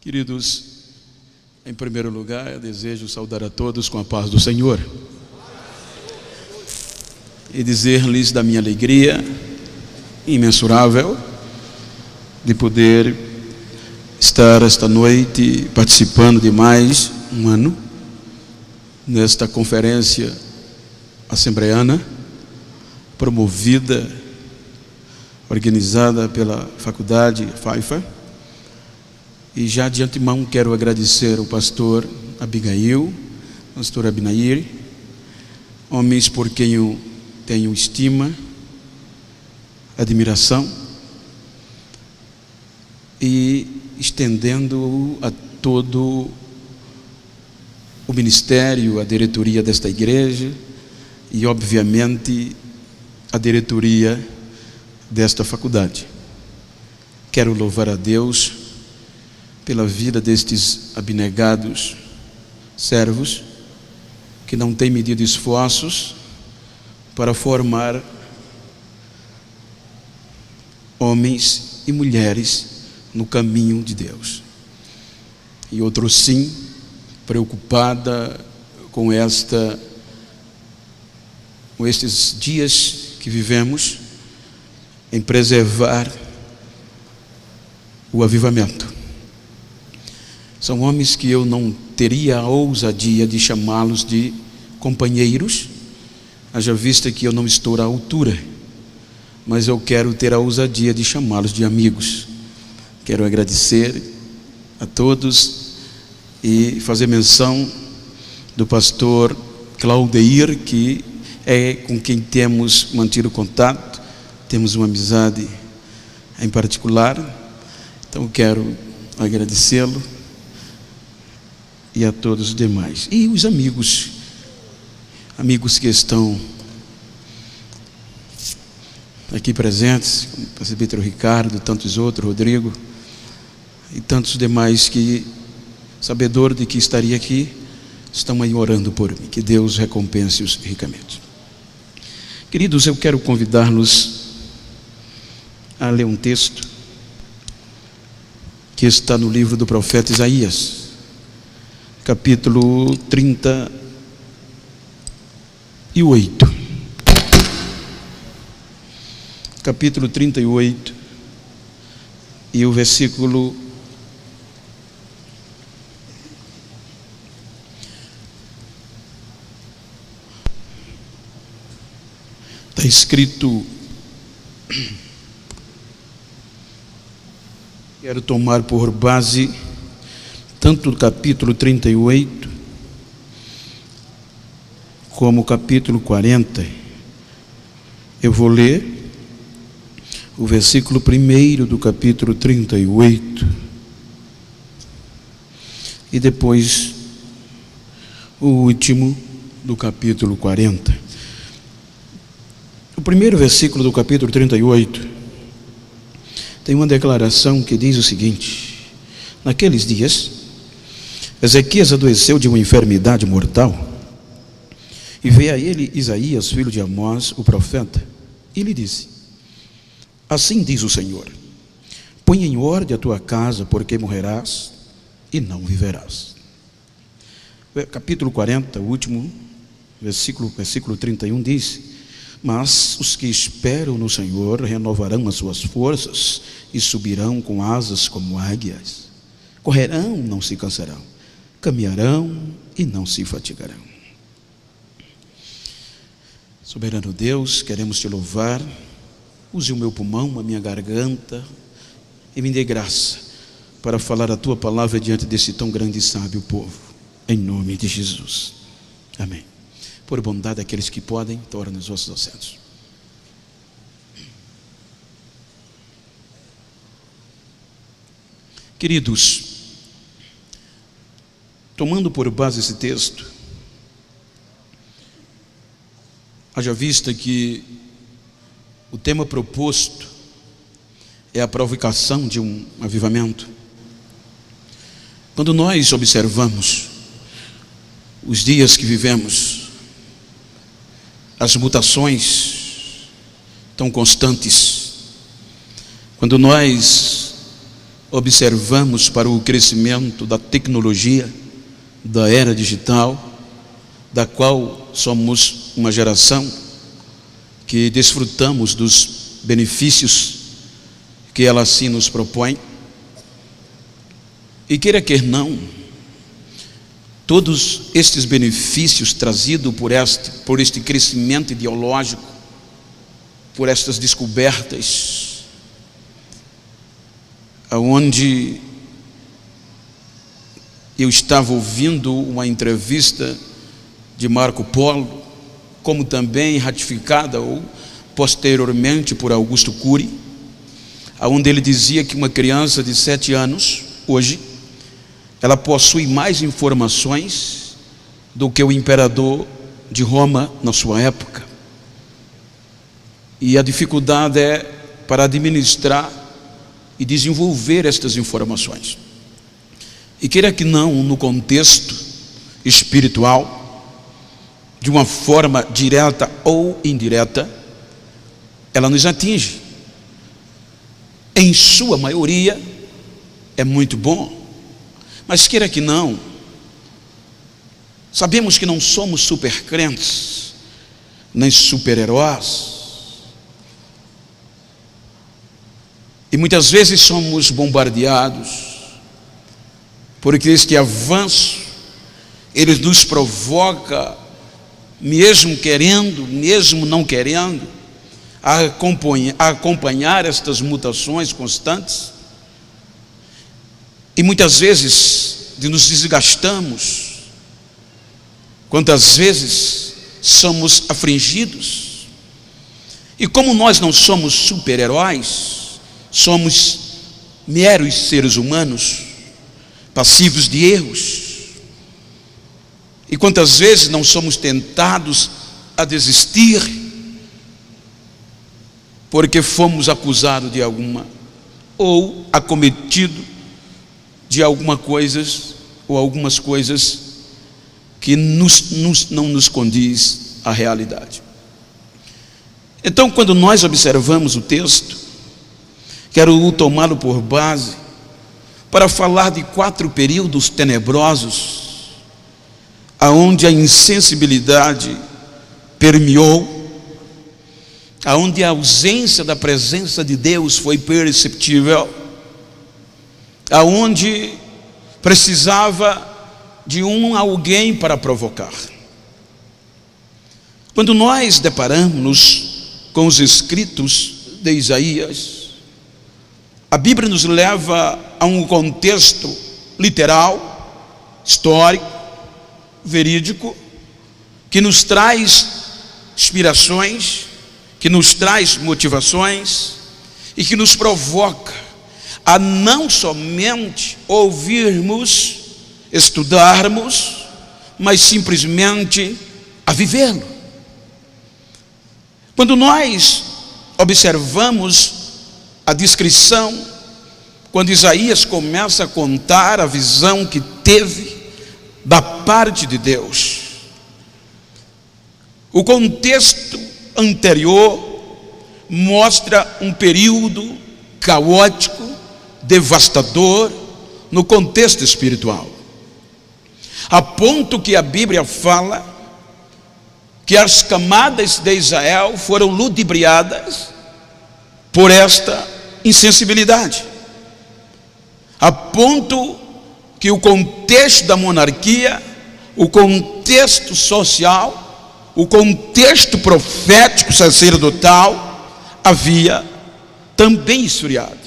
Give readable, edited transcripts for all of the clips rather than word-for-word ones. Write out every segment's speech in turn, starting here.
Queridos, em primeiro lugar, eu desejo saudar a todos com a paz do Senhor e dizer-lhes da minha alegria imensurável de poder estar esta noite participando de mais um ano nesta conferência assembleana promovida, organizada pela Faculdade Pfeiffer. E já de antemão quero agradecer ao pastor Abigail, pastor Abinair, homens por quem eu tenho estima, admiração, e estendendo a todo o ministério, a diretoria desta igreja e obviamente a diretoria desta faculdade. Quero louvar a Deus pela vida destes abnegados servos que não têm medido esforços para formar homens e mulheres no caminho de Deus. E outro sim, preocupada com estes dias que vivemos, em preservar o avivamento. São homens que eu não teria a ousadia de chamá-los de companheiros, haja vista que eu não estou à altura, mas eu quero ter a ousadia de chamá-los de amigos. Quero agradecer a todos e fazer menção do pastor Claudeir, que é com quem temos mantido contato, temos uma amizade em particular, então quero agradecê-lo e a todos os demais. E os amigos que estão aqui presentes, como o presbítero Ricardo, tantos outros, Rodrigo, e tantos demais que, sabedor de que estaria aqui, estão aí orando por mim. Que Deus recompense-os ricamente. Queridos, eu quero convidar-los a ler um texto que está no livro do profeta Isaías, capítulo 38. Capítulo 38 e o versículo 1. Está escrito, quero tomar por base tanto o capítulo 38 como o capítulo 40. Eu vou ler o versículo 1 do capítulo 38 e depois o último do capítulo 40. O primeiro versículo do capítulo 38 tem uma declaração que diz o seguinte: naqueles dias Ezequias adoeceu de uma enfermidade mortal, e veio a ele Isaías, filho de Amós, o profeta, e lhe disse: assim diz o Senhor, põe em ordem a tua casa, porque morrerás e não viverás. Capítulo 40, o último versículo 31 diz: mas os que esperam no Senhor renovarão as suas forças e subirão com asas como águias, correrão, não se cansarão, caminharão e não se fatigarão. Soberano Deus, queremos te louvar. Use o meu pulmão, a minha garganta, e me dê graça para falar a tua palavra diante desse tão grande e sábio povo, em nome de Jesus, amém. Por bondade daqueles que podem, tornem os vossos assentos. Queridos, tomando por base esse texto, haja vista que o tema proposto é a provocação de um avivamento. Quando nós observamos os dias que vivemos, as mutações tão constantes, quando nós observamos para o crescimento da tecnologia, da era digital, da qual somos uma geração que desfrutamos dos benefícios que ela assim nos propõe. E queira que não, todos estes benefícios trazidos por este crescimento ideológico, por estas descobertas, aonde eu estava ouvindo uma entrevista de Marco Polo, como também ratificada ou posteriormente por Augusto Cury, aonde ele dizia que uma criança de 7 anos, hoje, ela possui mais informações do que o imperador de Roma na sua época. E a dificuldade é para administrar e desenvolver estas informações. E queira que não, no contexto espiritual, de uma forma direta ou indireta, ela nos atinge. Em sua maioria é muito bom, mas queira que não, sabemos que não somos super crentes, nem super-heróis, e muitas vezes somos bombardeados por este avanço. Ele nos provoca, mesmo querendo, mesmo não querendo, a acompanhar estas mutações constantes, e muitas vezes nos desgastamos, quantas vezes somos afligidos. E como nós não somos super-heróis, somos meros seres humanos, passivos de erros, e quantas vezes não somos tentados a desistir, porque fomos acusados de alguma, ou acometido de alguma coisas, ou algumas coisas que não nos condiz à realidade. Então, quando nós observamos o texto, quero tomá-lo por base para falar de 4 períodos tenebrosos, aonde a insensibilidade permeou, aonde a ausência da presença de Deus foi perceptível, aonde precisava de alguém para provocar. Quando nós deparamos com os escritos de Isaías, a Bíblia nos leva a um contexto literal, histórico, verídico, que nos traz inspirações, que nos traz motivações e que nos provoca a não somente ouvirmos, estudarmos, mas simplesmente a vivê-lo. Quando nós observamos a descrição, quando Isaías começa a contar a visão que teve da parte de Deus, o contexto anterior mostra um período caótico, devastador no contexto espiritual, a ponto que a Bíblia fala que as camadas de Israel foram ludibriadas por esta insensibilidade, a ponto que o contexto da monarquia, o contexto social, o contexto profético sacerdotal havia também esfriado.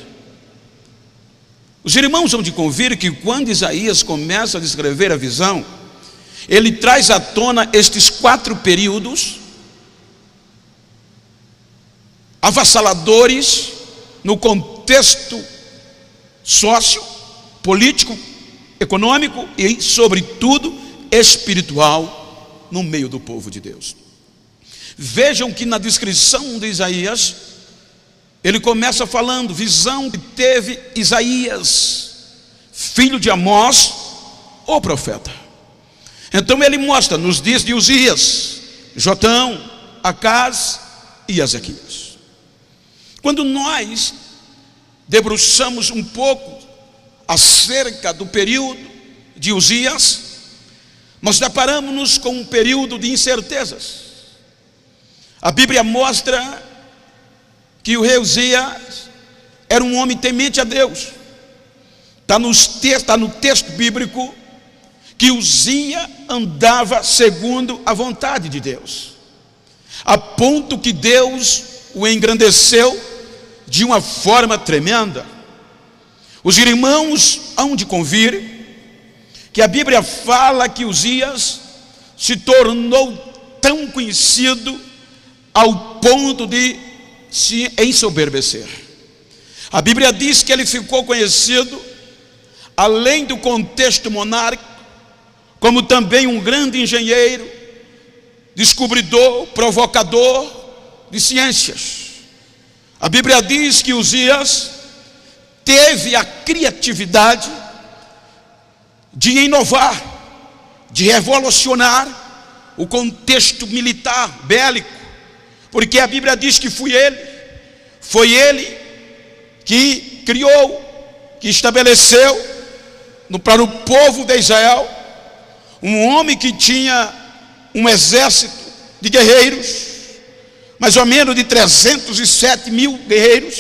Os irmãos vão de convir que quando Isaías começa a descrever a visão, ele traz à tona estes 4 períodos avassaladores no contexto sócio, político, econômico e, sobretudo, espiritual no meio do povo de Deus. Vejam que na descrição de Isaías, ele começa falando, visão que teve Isaías, filho de Amós, o profeta. Então ele mostra nos dias de Uzias, Jotão, Acaz e Ezequias. Quando nós debruçamos um pouco acerca do período de Uzias, nós deparamos-nos com um período de incertezas. A Bíblia mostra que o rei Uzias era um homem temente a Deus. Está no texto bíblico que Uzias andava segundo a vontade de Deus, a ponto que Deus o engrandeceu de uma forma tremenda. Os irmãos hão de convir que a Bíblia fala que Uzias se tornou tão conhecido ao ponto de se ensoberbecer. A Bíblia diz que ele ficou conhecido, além do contexto monárquico, como também um grande engenheiro, descobridor, provocador de ciências. A Bíblia diz que Uzias teve a criatividade de inovar, de revolucionar o contexto militar, bélico, porque a Bíblia diz que foi ele que criou, que estabeleceu para o povo de Israel um homem que tinha um exército de guerreiros, mais ou menos de 307 mil guerreiros,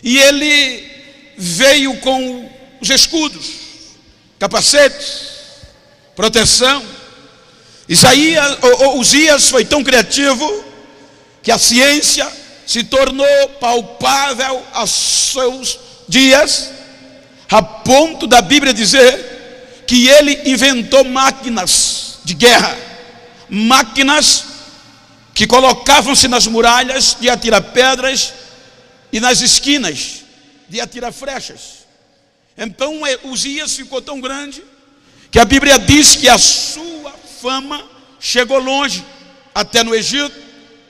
e ele veio com os escudos, capacetes, proteção. Uzias foi tão criativo que a ciência se tornou palpável aos seus dias, a ponto da Bíblia dizer que ele inventou máquinas de guerra, máquinas que colocavam-se nas muralhas de atirar pedras e nas esquinas de atirar flechas. Então Uzias ficou tão grande que a Bíblia diz que a sua fama chegou longe, até no Egito,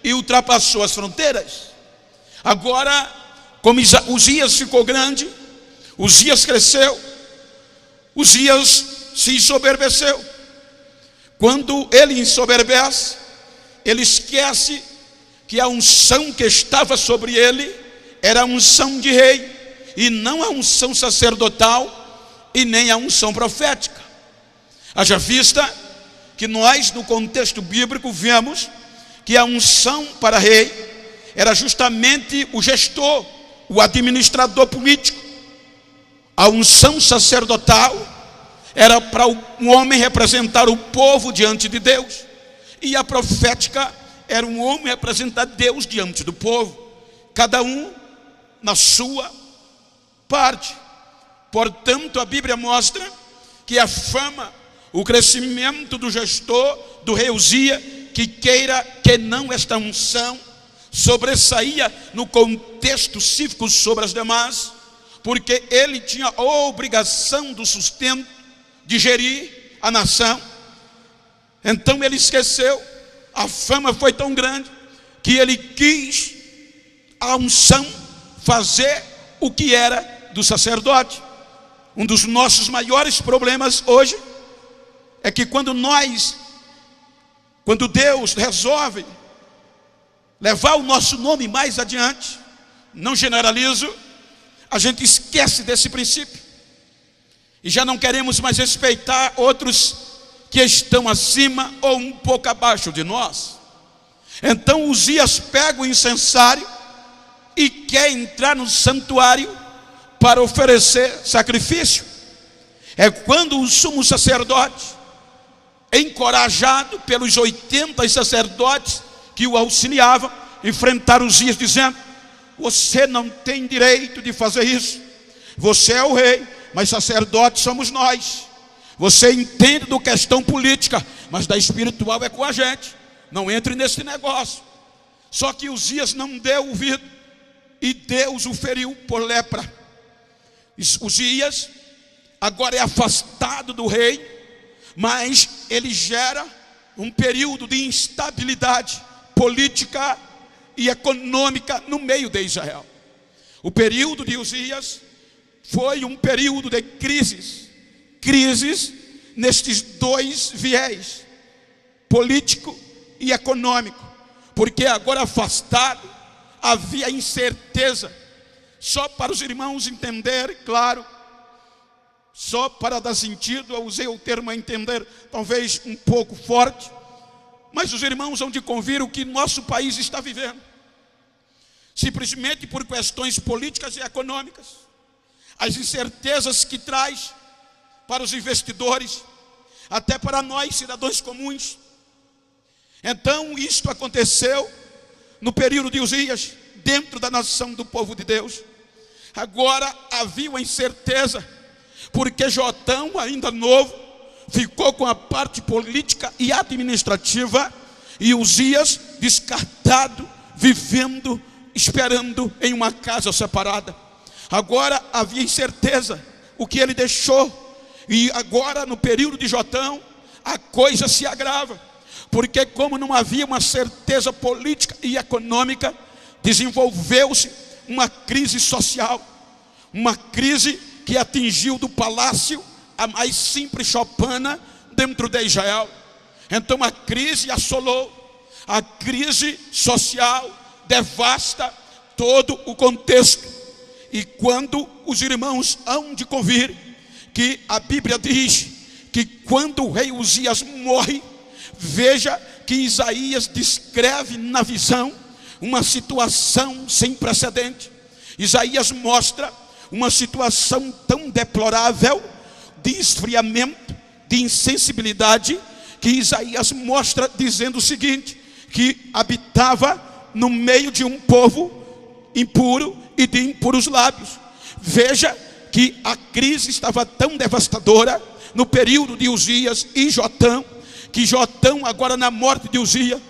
e ultrapassou as fronteiras. Agora, como Uzias ficou grande, Uzias cresceu, Uzias se ensoberbeceu. Quando ele ensoberbece, ele esquece que a unção que estava sobre ele era a unção de rei, e não a unção sacerdotal e nem a unção profética. Haja vista que nós, no contexto bíblico, vemos que a unção para rei era justamente o gestor, o administrador político. A unção sacerdotal era para um homem representar o povo diante de Deus, e a profética era um homem representar Deus diante do povo, cada um na sua parte. Portanto, a Bíblia mostra que a fama, o crescimento do gestor, do rei Uzias, que queira que não, esta unção sobressaía no contexto cívico sobre as demais, porque ele tinha a obrigação do sustento de gerir a nação. Então ele esqueceu, a fama foi tão grande que ele quis a unção fazer o que era do sacerdote. Um dos nossos maiores problemas hoje é que quando Deus resolve levar o nosso nome mais adiante, não generalizo, a gente esquece desse princípio e já não queremos mais respeitar outros que estão acima ou um pouco abaixo de nós. Então Uzias pega o incensário e quer entrar no santuário para oferecer sacrifício. É quando o sumo sacerdote, encorajado pelos 80 sacerdotes que o auxiliavam, enfrentaram Uzias dizendo: você não tem direito de fazer isso, você é o rei, mas sacerdotes somos nós. Você entende do questão política, mas da espiritual é com a gente, não entre nesse negócio. Só que Uzias não deu ouvido, e Deus o feriu por lepra. Uzias agora é afastado do rei, mas ele gera um período de instabilidade política e econômica no meio de Israel. O período de Uzias foi um período de crises nestes dois viés, político e econômico, porque agora afastado, havia incerteza. Só para os irmãos entenderem, claro, Só para dar sentido, eu usei o termo a entender, talvez um pouco forte, mas os irmãos hão de convir o que nosso país está vivendo. Simplesmente por questões políticas e econômicas, as incertezas que traz para os investidores, até para nós, cidadãos comuns. Então, isto aconteceu no período de Uzias, dentro da nação do povo de Deus. Agora havia uma incerteza, porque Jotão, ainda novo, ficou com a parte política e administrativa, e Uzias descartado, vivendo, esperando em uma casa separada. Agora havia incerteza, o que ele deixou, e agora no período de Jotão, a coisa se agrava, porque como não havia uma certeza política e econômica, desenvolveu-se uma crise social, uma crise que atingiu do palácio a mais simples chopana dentro de Israel. Então a crise assolou, a crise social devasta todo o contexto. E quando os irmãos hão de convir que a Bíblia diz que quando o rei Uzias morre, veja que Isaías descreve na visão uma situação sem precedente. Isaías mostra uma situação tão deplorável de esfriamento, de insensibilidade, que Isaías mostra dizendo o seguinte, que habitava no meio de um povo impuro e de impuros lábios. Veja que a crise estava tão devastadora no período de Uzias e Jotão, que Jotão, agora na morte de Uzias,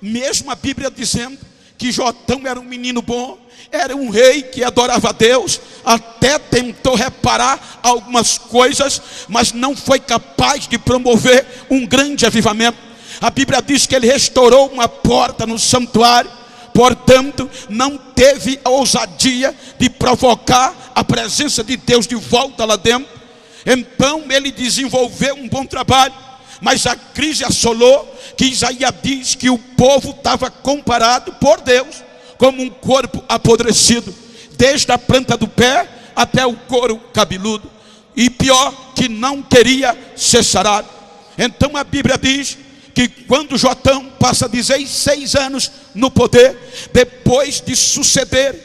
mesmo a Bíblia dizendo que Jotão era um menino bom, era um rei que adorava a Deus, até tentou reparar algumas coisas, mas não foi capaz de promover um grande avivamento. A Bíblia diz que ele restaurou uma porta no santuário, portanto não teve a ousadia de provocar a presença de Deus de volta lá dentro. Então ele desenvolveu um bom trabalho, mas a crise assolou, que Isaías diz que o povo estava comparado por Deus como um corpo apodrecido, desde a planta do pé até o couro cabeludo, e pior, que não queria ser sarado. Então a Bíblia diz que quando Jotão passa 16 anos no poder, depois de suceder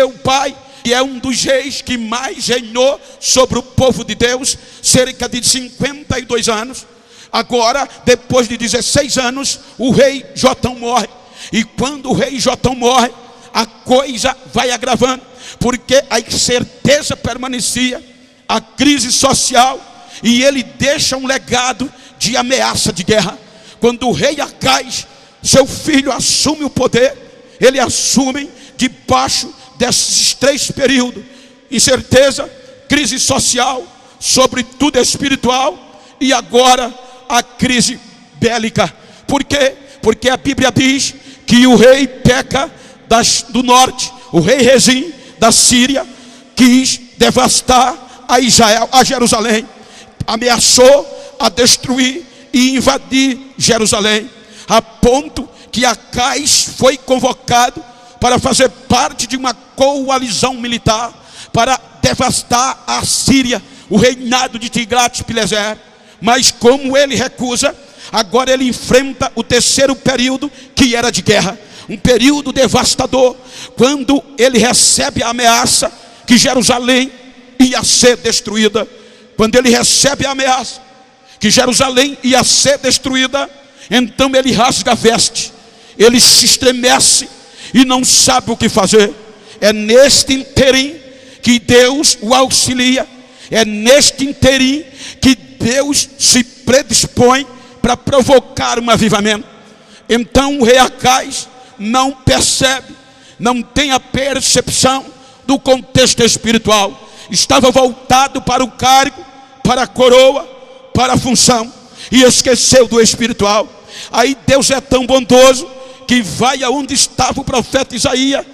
o pai, e é um dos reis que mais reinou sobre o povo de Deus, cerca de 52 anos. Agora, depois de 16 anos, o rei Jotão morre. E quando o rei Jotão morre, a coisa vai agravando, porque a incerteza permanecia, a crise social, e ele deixa um legado de ameaça de guerra. Quando o rei Acais, seu filho, assume o poder, ele assume debaixo desses 3 períodos: incerteza, crise social, sobretudo espiritual, e agora a crise bélica. Por quê? Porque a Bíblia diz que o rei Peca do norte, o rei Rezim da Síria, quis devastar a Israel, a Jerusalém, ameaçou a destruir e invadir Jerusalém, a ponto que Acais foi convocado para fazer parte de uma coalizão militar para devastar a Síria, o reinado de Tiglat-Pileser. Mas como ele recusa, agora ele enfrenta o 3º período, que era de guerra, um período devastador, quando ele recebe a ameaça que Jerusalém ia ser destruída. Quando ele recebe a ameaça que Jerusalém ia ser destruída, então ele rasga a veste, ele se estremece e não sabe o que fazer. É neste interim que Deus o auxilia, é neste interim que Deus se predispõe para provocar um avivamento. Então o rei Acais não percebe, não tem a percepção do contexto espiritual, estava voltado para o cargo, para a coroa, para a função, e esqueceu do espiritual. Aí Deus é tão bondoso que vai aonde estava o profeta Isaías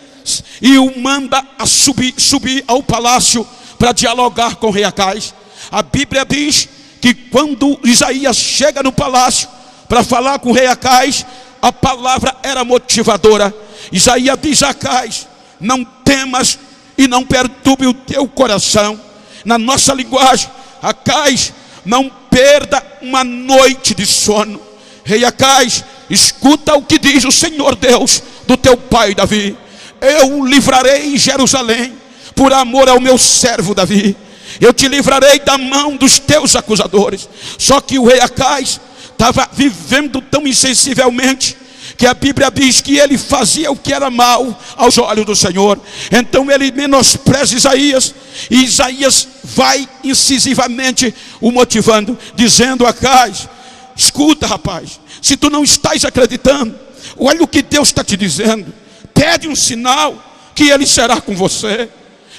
e o manda a subir ao palácio para dialogar com o rei Acais. A Bíblia diz que quando Isaías chega no palácio para falar com o rei Acais, a palavra era motivadora. Isaías diz a Acais: não temas e não perturbe o teu coração. Na nossa linguagem, Acais, não perda uma noite de sono. Rei Acais, escuta o que diz o Senhor Deus do teu pai Davi. Eu livrarei Jerusalém por amor ao meu servo Davi. Eu te livrarei da mão dos teus acusadores. Só que o rei Acais estava vivendo tão insensivelmente que a Bíblia diz que ele fazia o que era mal aos olhos do Senhor. Então ele menospreza Isaías, e Isaías vai incisivamente o motivando, dizendo: Acais, escuta, rapaz, se tu não estás acreditando, olha o que Deus está te dizendo. Pede um sinal que ele será com você.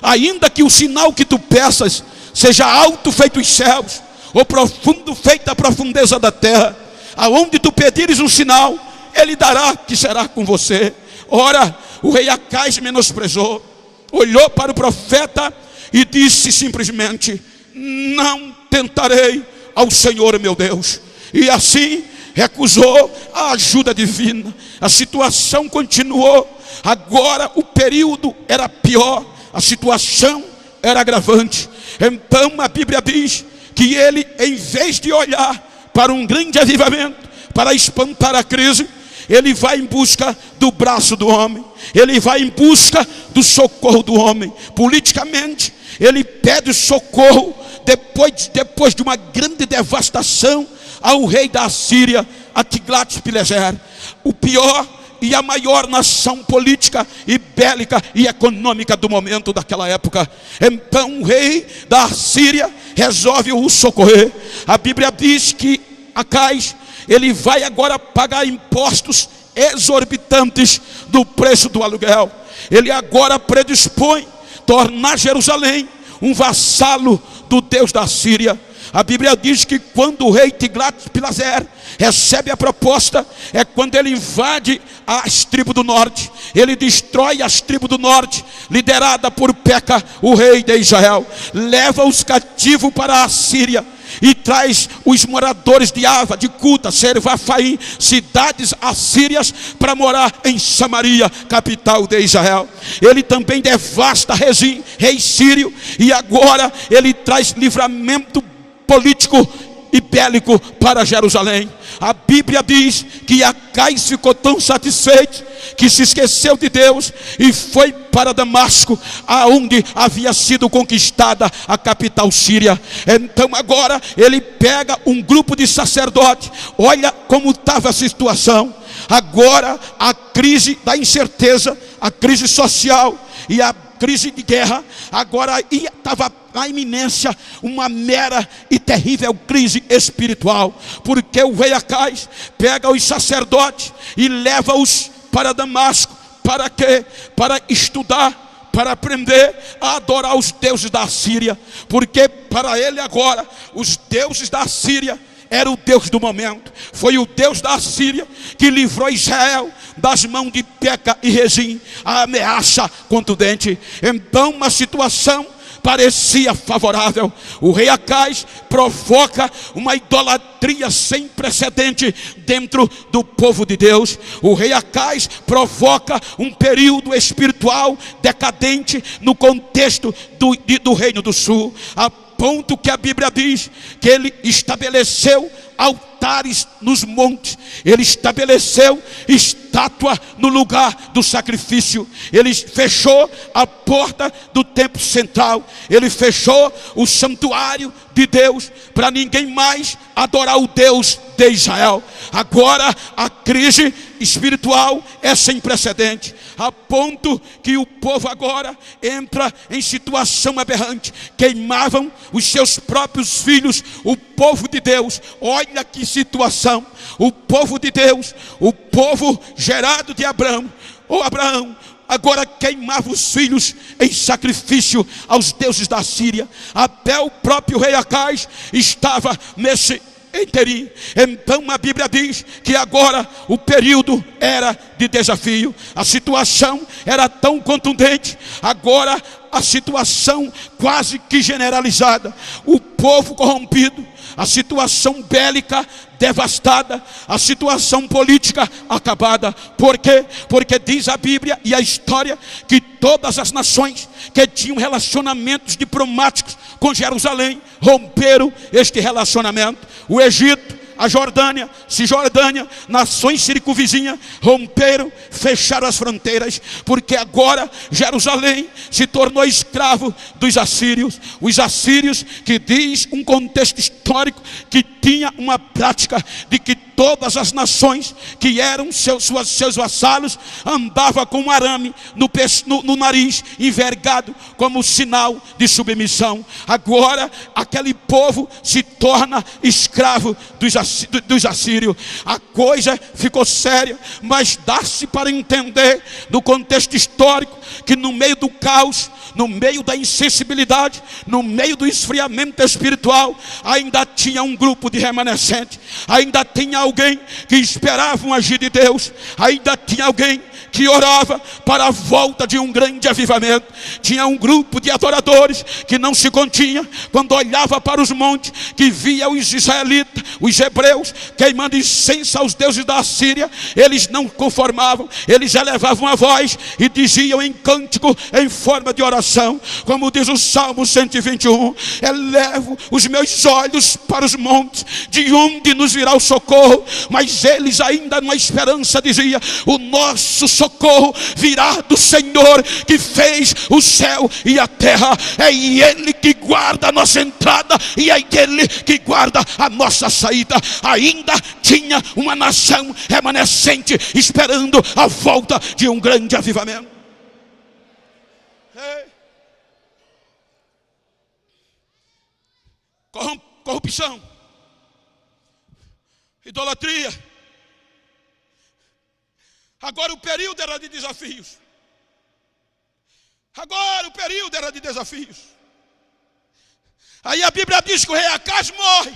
Ainda que o sinal que tu peças seja alto feito os céus, ou profundo feito a profundeza da terra, aonde tu pedires um sinal, ele dará que será com você. Ora, o rei Acais menosprezou, olhou para o profeta e disse simplesmente: não tentarei ao Senhor meu Deus. E assim recusou a ajuda divina. A situação continuou. Agora o período era pior, a situação era agravante. Então a Bíblia diz que ele, em vez de olhar para um grande avivamento, para espantar a crise, ele vai em busca do braço do homem, ele vai em busca do socorro do homem. Politicamente, ele pede socorro depois de uma grande devastação ao rei da Assíria, a Tiglat-Pileser, o pior e a maior nação política e bélica e econômica do momento daquela época. Então o rei da Assíria resolve o socorrer. A Bíblia diz que Acais, ele vai agora pagar impostos exorbitantes do preço do aluguel. Ele agora predispõe tornar Jerusalém um vassalo do Deus da Síria. A Bíblia diz que quando o rei Tiglat-Pileser recebe a proposta, é quando ele invade as tribos do norte. Ele destrói as tribos do norte, liderada por Peca, o rei de Israel. Leva-os cativos para a Síria e traz os moradores de Ava, de Cuta, Servafaim, cidades assírias, para morar em Samaria, capital de Israel. Ele também devasta Rezim, rei sírio, e agora ele traz livramento político e bélico para Jerusalém. A Bíblia diz que Acais ficou tão satisfeito que se esqueceu de Deus e foi para Damasco, aonde havia sido conquistada a capital síria. Então agora ele pega um grupo de sacerdotes. Olha como estava a situação. Agora a crise da incerteza, a crise social e a crise de guerra, agora estava na iminência uma mera e terrível crise espiritual, porque o rei Acais pega os sacerdotes e leva-os para Damasco. Para quê? Para estudar, para aprender a adorar os deuses da Síria, porque para ele agora os deuses da Síria era o Deus do momento. Foi o Deus da Síria que livrou Israel das mãos de Peca e Rezim, a ameaça contundente. Então uma situação parecia favorável. O rei Acais provoca uma idolatria sem precedente dentro do povo de Deus. O rei Acais provoca um período espiritual decadente no contexto do reino do sul, a ponto que a Bíblia diz que ele estabeleceu altares nos montes, ele estabeleceu estátua no lugar do sacrifício, ele fechou a porta do templo central, ele fechou o santuário de Deus para ninguém mais adorar o Deus de Israel. Agora a crise espiritual é sem precedente, a ponto que o povo agora entra em situação aberrante. Queimavam os seus próprios filhos, o povo de Deus. Olha que situação. O povo de Deus, o povo gerado de Abraão, agora queimava os filhos em sacrifício aos deuses da Síria. Até o próprio rei Acais estava nesse interim. Então a Bíblia diz que agora o período era de desafio. A situação era tão contundente, agora a situação quase que generalizada. O povo corrompido, a situação bélica devastada, a situação política acabada. Por quê? Porque diz a Bíblia e a história que todas as nações que tinham relacionamentos diplomáticos com Jerusalém romperam este relacionamento. O Egito, a Jordânia, Cisjordânia, nações circunvizinhas romperam, fecharam as fronteiras, porque agora Jerusalém se tornou escravo dos assírios. Os assírios, que diz um contexto histórico que tinha uma prática de que todas as nações que eram seus vassalos andavam com um arame no nariz, envergado como sinal de submissão. Agora aquele povo se torna escravo dos assírios. A coisa ficou séria, mas dá-se para entender no contexto histórico que no meio do caos, no meio da insensibilidade, no meio do esfriamento espiritual, ainda tinha um grupo de remanescentes, ainda tinha alguém que esperava um agir de Deus, ainda tinha alguém que orava para a volta de um grande avivamento. Tinha um grupo de adoradores que não se continha quando olhava para os montes, que via os israelitas, os hebreus, queimando incenso aos deuses da Assíria. Eles não conformavam, eles elevavam a voz e diziam em cântico, em forma de oração, como diz o Salmo 121, elevo os meus olhos para os montes, de onde nos virá o socorro? Mas eles ainda numa esperança diziam, o nosso socorro virá do Senhor que fez o céu e a terra. É Ele que guarda a nossa entrada e é Ele que guarda a nossa saída. Ainda tinha uma nação remanescente esperando a volta de um grande avivamento. Corrupção, idolatria. Agora o período era de desafios. Aí a Bíblia diz que o rei Acaz morre.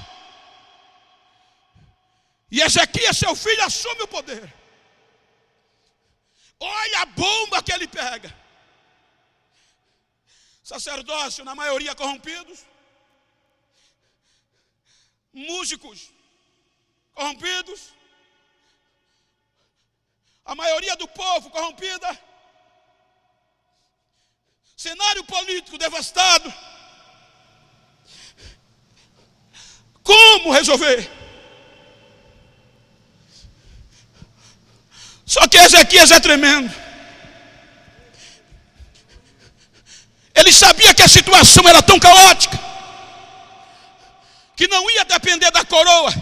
E Ezequias, seu filho, assume o poder. Olha a bomba que ele pega. Sacerdócio, na maioria corrompidos. Músicos corrompidos. A maioria do povo corrompida. Cenário político devastado. Como resolver? Só que Ezequias é tremendo. Ele sabia que a situação era tão caótica que não ia depender da coroa,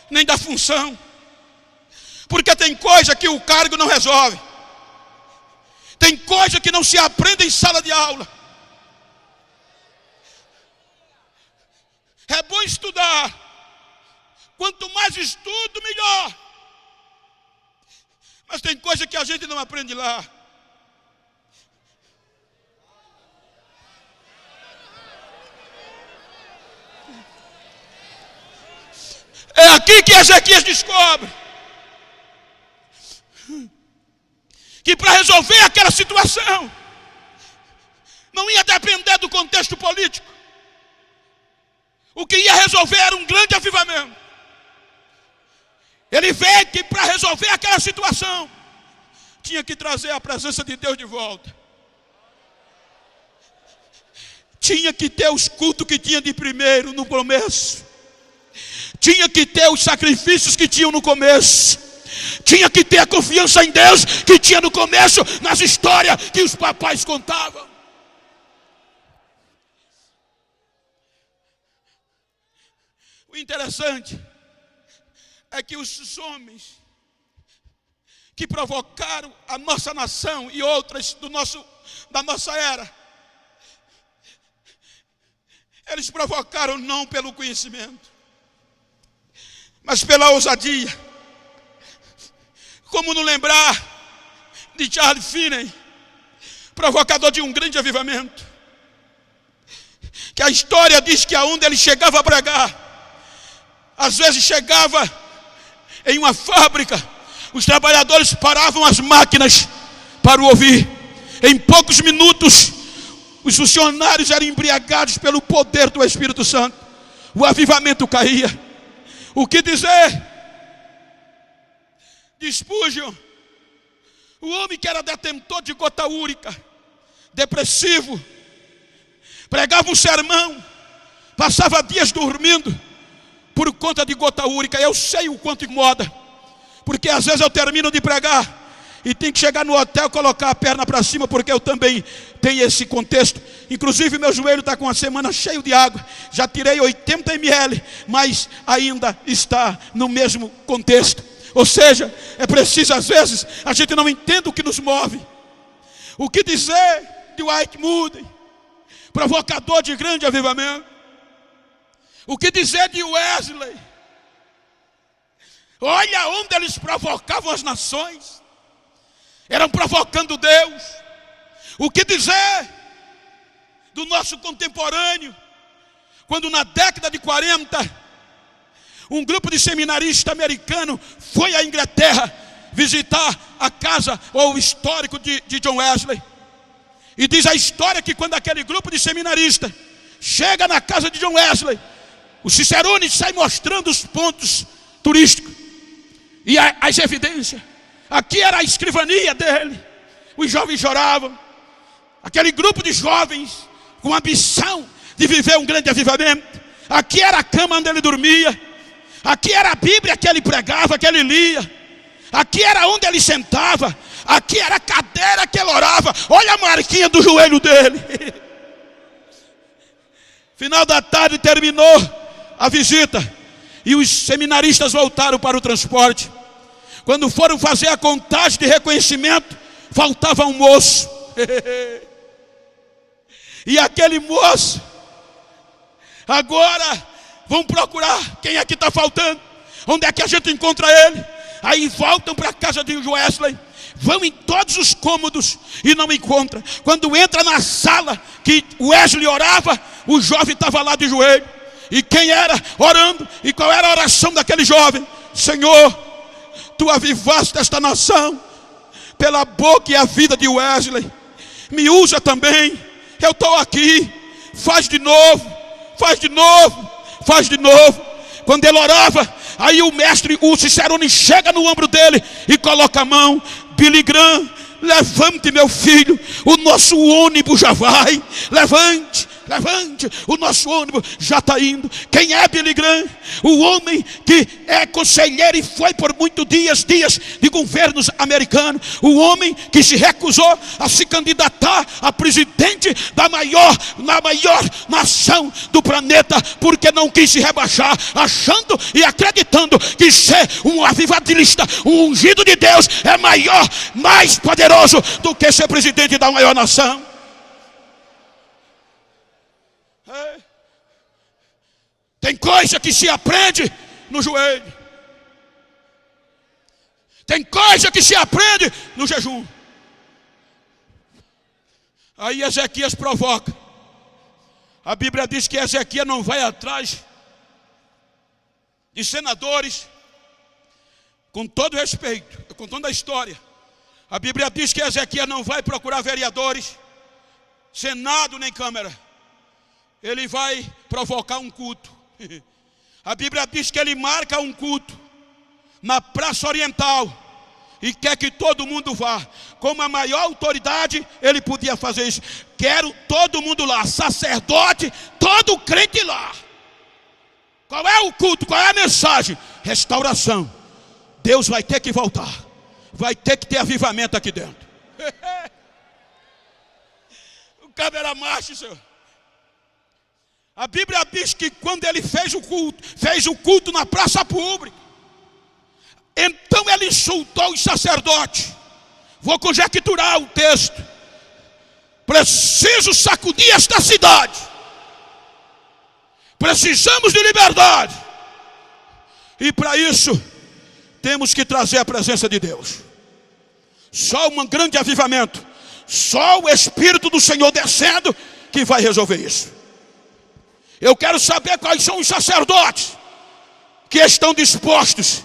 nem da função. Porque tem coisa que o cargo não resolve. Tem coisa que não se aprende em sala de aula. É bom estudar. Quanto mais estudo, melhor. Mas tem coisa que a gente não aprende lá. É aqui que Ezequias descobre que para resolver aquela situação não ia depender do contexto político. O que ia resolver era um grande avivamento. Ele vê que para resolver aquela situação tinha que trazer a presença de Deus de volta. Tinha que ter os cultos que tinha de primeiro no começo. Tinha que ter os sacrifícios que tinham no começo. Tinha que ter a confiança em Deus que tinha no começo, nas histórias que os papais contavam. O interessante é que os homens que provocaram a nossa nação e outras da nossa era, eles provocaram não pelo conhecimento, mas pela ousadia. Como não lembrar de Charles Finney, provocador de um grande avivamento, que a história diz que aonde ele chegava a pregar, às vezes chegava em uma fábrica, os trabalhadores paravam as máquinas para o ouvir. Em poucos minutos, os funcionários eram embriagados pelo poder do Espírito Santo. O avivamento caía. O que dizer de Spurgeon, o homem que era detentor de gota úrica, depressivo, pregava um sermão, passava dias dormindo por conta de gota úrica. Eu sei o quanto incomoda, porque às vezes eu termino de pregar e tenho que chegar no hotel, colocar a perna para cima, porque eu também tenho esse contexto. Inclusive meu joelho está com uma semana cheio de água, já tirei 80 ml, mas ainda está no mesmo contexto. Ou seja, é preciso às vezes, a gente não entende o que nos move. O que dizer de Dwight Moody, provocador de grande avivamento? O que dizer de Wesley? Olha onde eles provocavam as nações, eram provocando Deus. O que dizer do nosso contemporâneo, quando na década de 40, um grupo de seminaristas americanos foi à Inglaterra visitar a casa ou o histórico de John Wesley. E diz a história que quando aquele grupo de seminaristas chega na casa de John Wesley, o Cicerone sai mostrando os pontos turísticos e as evidências. Aqui era a escrivania dele. Os jovens choravam. Aquele grupo de jovens com ambição de viver um grande avivamento. Aqui era a cama onde ele dormia. Aqui era a Bíblia que ele pregava, que ele lia. Aqui era onde ele sentava. Aqui era a cadeira que ele orava. Olha a marquinha do joelho dele. Final da tarde terminou a visita e os seminaristas voltaram para o transporte. Quando foram fazer a contagem de reconhecimento, faltava um moço. E aquele moço, agora vão procurar quem é que está faltando, onde é que a gente encontra ele. Aí voltam para a casa de Wesley, vão em todos os cômodos e não encontram. Quando entra na sala que Wesley orava, o jovem estava lá de joelho. E quem era orando? E qual era a oração daquele jovem? Senhor, tu avivaste esta nação pela boca e a vida de Wesley. Me usa também. Eu estou aqui. Faz de novo. Faz de novo. Faz de novo. Quando ele orava, aí o mestre, o Cicerone, chega no ombro dele e coloca a mão. Billy Graham, levante, meu filho, o nosso ônibus já vai. Levante, o nosso ônibus já está indo. Quem é Billy Graham? O homem que é conselheiro e foi por muitos dias de governos americanos. O homem que se recusou a se candidatar a presidente na maior nação do planeta, porque não quis se rebaixar, achando e acreditando que ser um avivadilista, um ungido de Deus, é maior, mais poderoso do que ser presidente da maior nação. Tem coisa que se aprende no joelho. Tem coisa que se aprende no jejum. Aí Ezequias provoca. A Bíblia diz que Ezequias não vai atrás de senadores. Com todo respeito, contando a história, a Bíblia diz que Ezequias não vai procurar vereadores, senado nem câmara. Ele vai provocar um culto. A Bíblia diz que ele marca um culto na Praça Oriental e quer que todo mundo vá. Como a maior autoridade, ele podia fazer isso. Quero todo mundo lá, sacerdote, todo crente lá. Qual é o culto? Qual é a mensagem? Restauração. Deus vai ter que voltar. Vai ter que ter avivamento aqui dentro. O cara era macho, senhor. A Bíblia diz que quando ele fez o culto na praça pública, então ele insultou os sacerdotes. Vou conjecturar o texto. Preciso sacudir esta cidade. Precisamos de liberdade. E para isso, temos que trazer a presença de Deus. Só um grande avivamento, só o Espírito do Senhor descendo que vai resolver isso. Eu quero saber quais são os sacerdotes que estão dispostos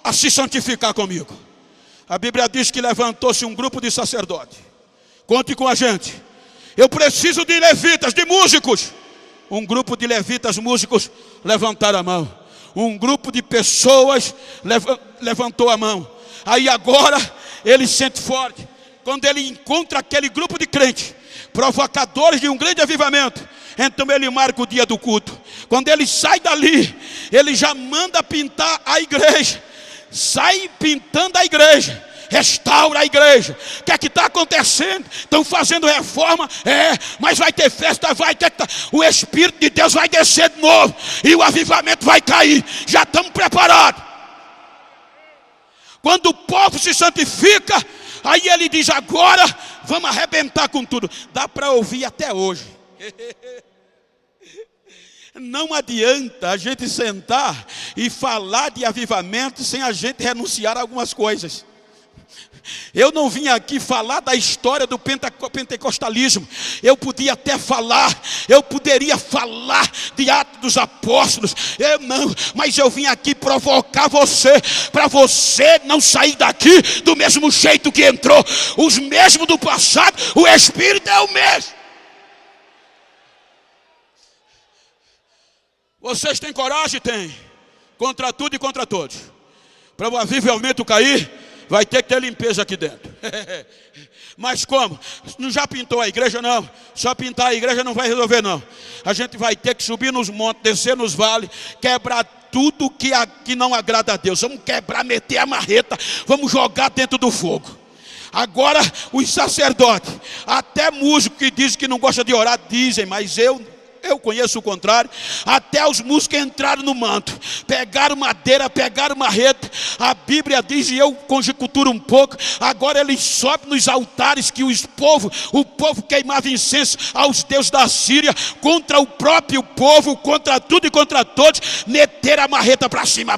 a se santificar comigo. A Bíblia diz que levantou-se um grupo de sacerdotes. Conte com a gente. Eu preciso de levitas, de músicos. Um grupo de levitas músicos levantaram a mão. Um grupo de pessoas levantou a mão. Aí agora ele sente forte. Quando ele encontra aquele grupo de crentes, provocadores de um grande avivamento, Então ele marca o dia do culto. Quando ele sai dali, ele já manda pintar a igreja. Sai pintando a igreja. Restaura a igreja. O que é que está acontecendo? Estão fazendo reforma? Mas vai ter festa, vai ter. O Espírito de Deus vai descer de novo. E o avivamento vai cair. Já estamos preparados. Quando o povo se santifica, aí ele diz: agora vamos arrebentar com tudo. Dá para ouvir até hoje. Não adianta a gente sentar e falar de avivamento sem a gente renunciar a algumas coisas. Eu não vim aqui falar da história do pentecostalismo. Eu podia até falar, eu poderia falar de Atos dos Apóstolos. Mas eu vim aqui provocar você, para você não sair daqui do mesmo jeito que entrou. Os mesmos do passado, o Espírito é o mesmo. Vocês têm coragem? Tem. Contra tudo e contra todos. Para o avivamento cair, vai ter que ter limpeza aqui dentro. Mas como? Não já pintou a igreja? Não. Só pintar a igreja não vai resolver, não. A gente vai ter que subir nos montes, descer nos vales, quebrar tudo que não agrada a Deus. Vamos quebrar, meter a marreta, vamos jogar dentro do fogo. Agora os sacerdotes, até músico que diz que não gosta de orar, dizem, mas eu conheço o contrário. Até os músicos entraram no manto, pegaram madeira, pegaram marreta. A Bíblia diz, e eu conjecturo um pouco, agora eles sobem nos altares que o povo queimava incenso aos deuses da Síria, contra o próprio povo, contra tudo e contra todos, meteram a marreta para cima.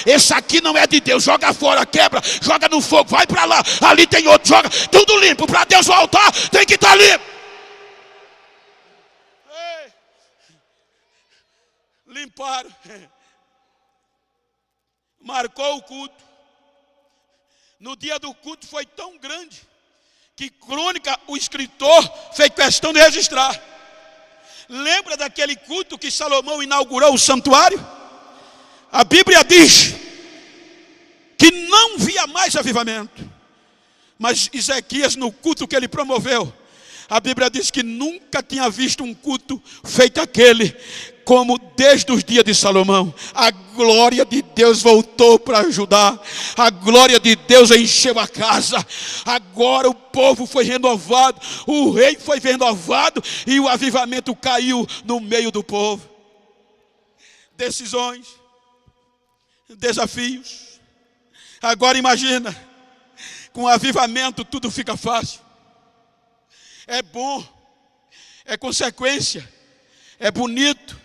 Esse aqui não é de Deus, joga fora, quebra, joga no fogo, vai para lá, ali tem outro, joga, tudo limpo. Para Deus voltar, tem que estar limpo. Limparam, marcou o culto. No dia do culto foi tão grande que Crônica, o escritor, fez questão de registrar. Lembra daquele culto que Salomão inaugurou o santuário? A Bíblia diz que não via mais avivamento, mas Ezequias, no culto que ele promoveu, a Bíblia diz que nunca tinha visto um culto feito aquele, como desde os dias de Salomão. A glória de Deus voltou para ajudar. A glória de Deus encheu a casa. Agora o povo foi renovado, o rei foi renovado e o avivamento caiu no meio do povo. Decisões, desafios. Agora imagina, com o avivamento tudo fica fácil. É bom, é consequência, é bonito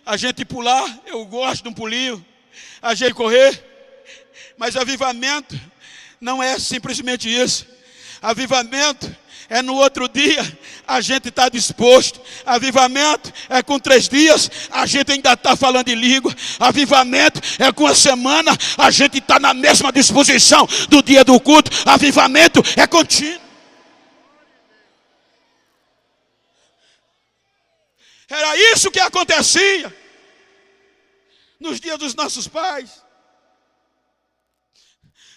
a gente pular, eu gosto de um pulinho, a gente correr, mas avivamento não é simplesmente isso. Avivamento é no outro dia, a gente está disposto. Avivamento é com 3 dias, a gente ainda está falando em língua. Avivamento é com a semana, a gente está na mesma disposição do dia do culto. Avivamento é contínuo. Era isso que acontecia nos dias dos nossos pais.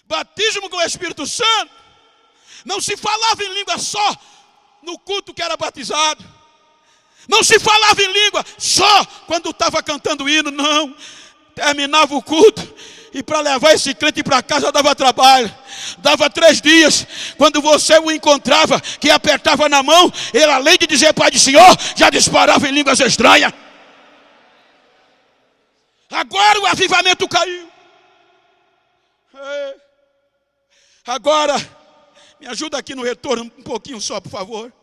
Batismo com o Espírito Santo. Não se falava em língua só no culto que era batizado. Não se falava em língua só quando estava cantando hino, não. Terminava o culto e para levar esse crente para casa dava trabalho. Dava 3 dias. Quando você o encontrava, que apertava na mão, ele, além de dizer Pai do Senhor, já disparava em línguas estranhas. Agora o avivamento caiu. Agora, me ajuda aqui no retorno um pouquinho só, por favor.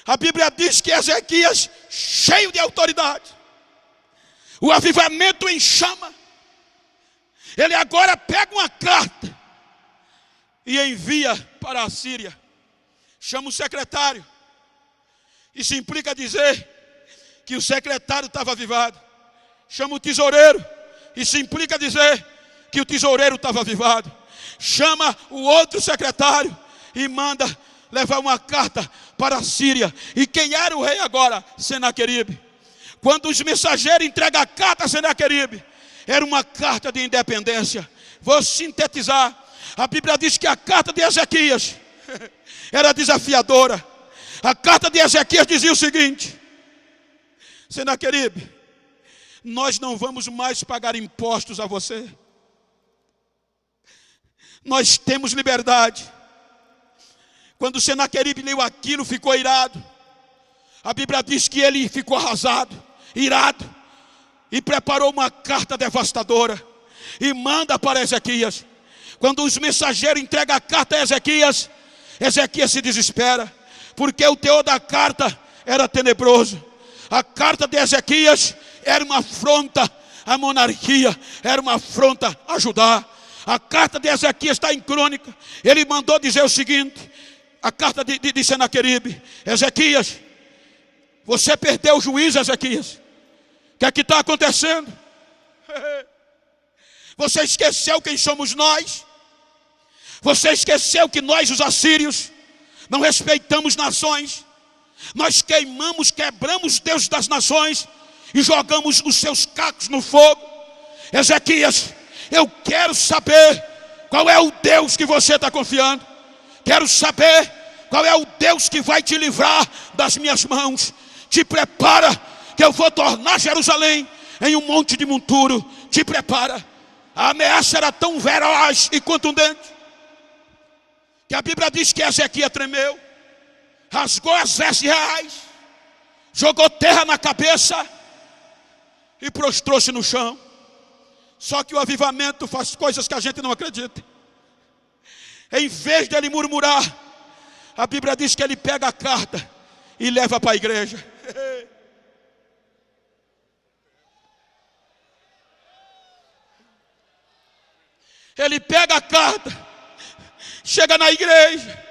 A Bíblia diz que Ezequias, cheio de autoridade, o avivamento em chama, ele agora pega uma carta e envia para a Síria. Chama o secretário. Isso implica dizer que o secretário estava avivado. Chama o tesoureiro. Isso implica dizer que o tesoureiro estava avivado. Chama o outro secretário e manda levar uma carta para a Síria. E quem era o rei agora? Senaqueribe. Quando os mensageiros entregam a carta a Senaqueribe, era uma carta de independência. Vou sintetizar. A Bíblia diz que a carta de Ezequias era desafiadora. A carta de Ezequias dizia o seguinte: Senaqueribe, nós não vamos mais pagar impostos a você. Nós temos liberdade. Quando Senaqueribe leu aquilo, ficou irado. A Bíblia diz que ele ficou arrasado, irado, e preparou uma carta devastadora e manda para Ezequias. Quando os mensageiros entregam a carta a Ezequias, Ezequias se desespera, porque o teor da carta era tenebroso. A carta de Ezequias era uma afronta à monarquia, era uma afronta a Judá. A carta de Ezequias está em Crônica. Ele mandou dizer o seguinte: a carta de Senaqueribe: Ezequias, você perdeu o juízo, Ezequias. O que é que está acontecendo? Você esqueceu quem somos nós? Você esqueceu que nós, os assírios, não respeitamos nações? Nós quebramos os deuses das nações e jogamos os seus cacos no fogo. Ezequias, eu quero saber qual é o Deus que você está confiando. Quero saber qual é o Deus que vai te livrar das minhas mãos. Te prepara, que eu vou tornar Jerusalém em um monte de monturo. Te prepara. A ameaça era tão veloz e contundente que a Bíblia diz que Ezequias tremeu, rasgou as vestes reais, jogou terra na cabeça e prostrou-se no chão. Só que o avivamento faz coisas que a gente não acredita. Em vez de ele murmurar, a Bíblia diz que ele pega a carta e leva para a igreja. Ele pega a carta, chega na igreja,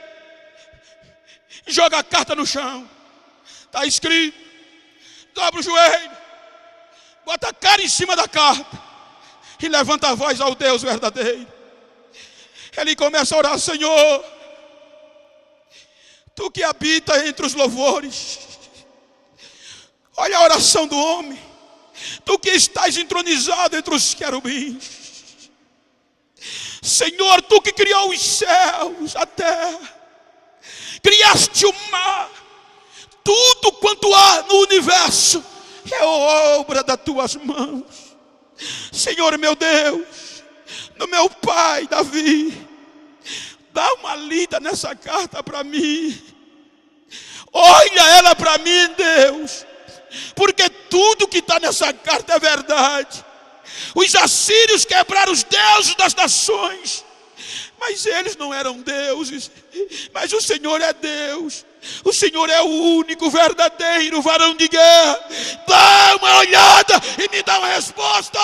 joga a carta no chão. Está escrito, dobra o joelho, bota a cara em cima da carta e levanta a voz ao Deus verdadeiro. Ele começa a orar: Senhor, Tu que habita entre os louvores, olha a oração do homem. Tu que estás entronizado entre os querubins, Senhor, Tu que criou os céus, a terra, criaste o mar, tudo quanto há no universo é obra das Tuas mãos. Senhor meu Deus, do meu pai Davi, dá uma lida nessa carta para mim. Olha ela para mim, Deus, porque tudo que está nessa carta é verdade. Os assírios quebraram os deuses das nações, mas eles não eram deuses. Mas o Senhor é Deus. O Senhor é o único verdadeiro varão de guerra. Dá uma olhada e me dá uma resposta.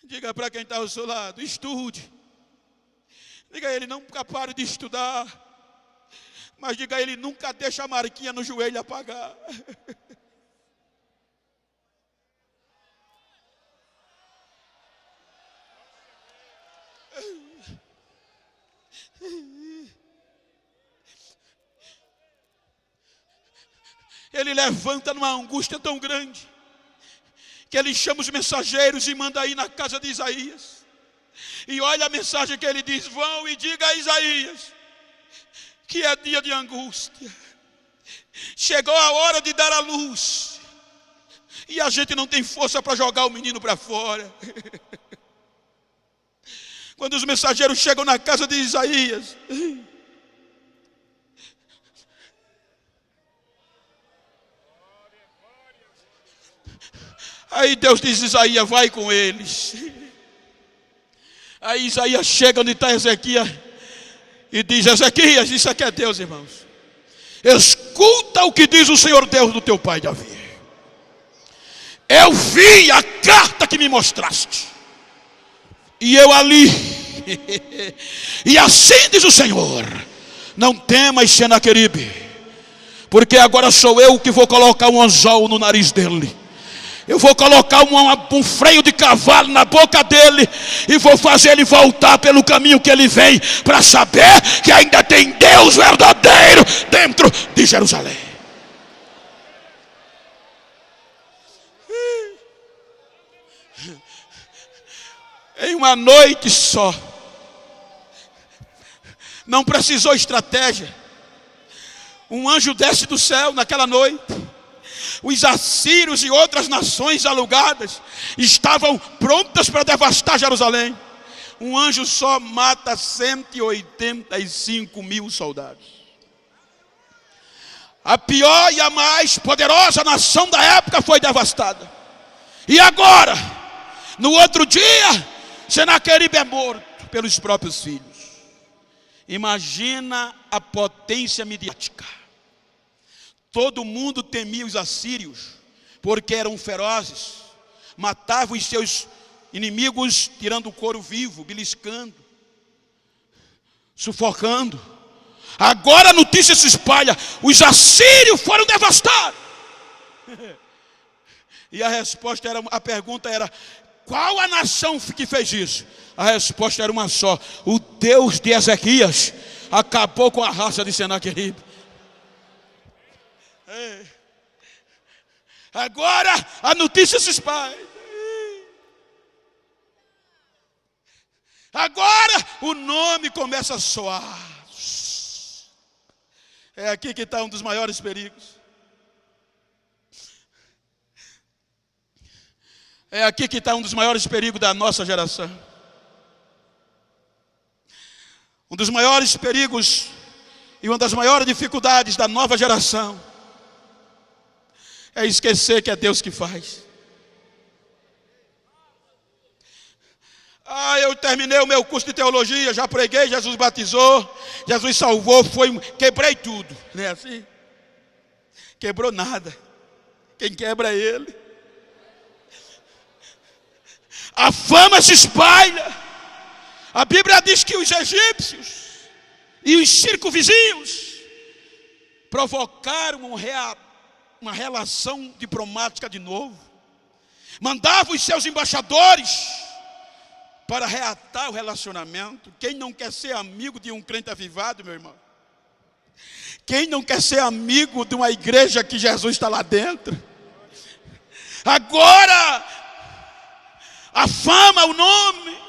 Diga para quem está ao seu lado: estude. Diga a ele: nunca pare de estudar. Mas diga a ele: nunca deixe a marquinha no joelho apagar. Ele levanta numa angústia tão grande que ele chama os mensageiros e manda ir na casa de Isaías. E olha a mensagem que ele diz: vão e diga a Isaías que é dia de angústia. Chegou a hora de dar a luz e a gente não tem força para jogar o menino para fora. Quando os mensageiros chegam na casa de Isaías, aí Deus diz: Isaías, vai com eles. Aí Isaías chega onde está Ezequias e diz: Ezequias, isso aqui é Deus, irmãos. Escuta o que diz o Senhor Deus do teu pai Davi. Eu vi a carta que me mostraste, e eu ali, e assim diz o Senhor: não temas, Senaqueribe, porque agora sou eu que vou colocar um anzol no nariz dele. Eu vou colocar um freio de cavalo na boca dele e vou fazer ele voltar pelo caminho que ele vem, para saber que ainda tem Deus verdadeiro dentro de Jerusalém. Em uma noite só. Não precisou estratégia. Um anjo desce do céu naquela noite. Os assírios e outras nações alugadas estavam prontas para devastar Jerusalém. Um anjo só mata 185 mil soldados. A pior e a mais poderosa nação da época foi devastada. E agora, no outro dia, Senaqueribe é morto pelos próprios filhos. Imagina a potência midiática. Todo mundo temia os assírios, porque eram ferozes. Matavam os seus inimigos, tirando o couro vivo, beliscando, sufocando. Agora a notícia se espalha: os assírios foram devastados. E a pergunta era: qual a nação que fez isso? A resposta era uma só: o Deus de Ezequias acabou com a raça de Senaqueribe. Agora a notícia se espalha. Agora o nome começa a soar. É aqui que está um dos maiores perigos. É aqui que está um dos maiores perigos da nossa geração. Um dos maiores perigos e uma das maiores dificuldades da nova geração é esquecer que é Deus que faz. Eu terminei o meu curso de teologia, já preguei, Jesus batizou, Jesus salvou, quebrei tudo. Não é assim? Quebrou nada. Quem quebra é Ele. A fama se espalha. A Bíblia diz que os egípcios e os circunvizinhos provocaram uma relação diplomática de novo. Mandavam os seus embaixadores para reatar o relacionamento. Quem não quer ser amigo de um crente avivado, meu irmão? Quem não quer ser amigo de uma igreja que Jesus está lá dentro? Agora, a fama, o nome.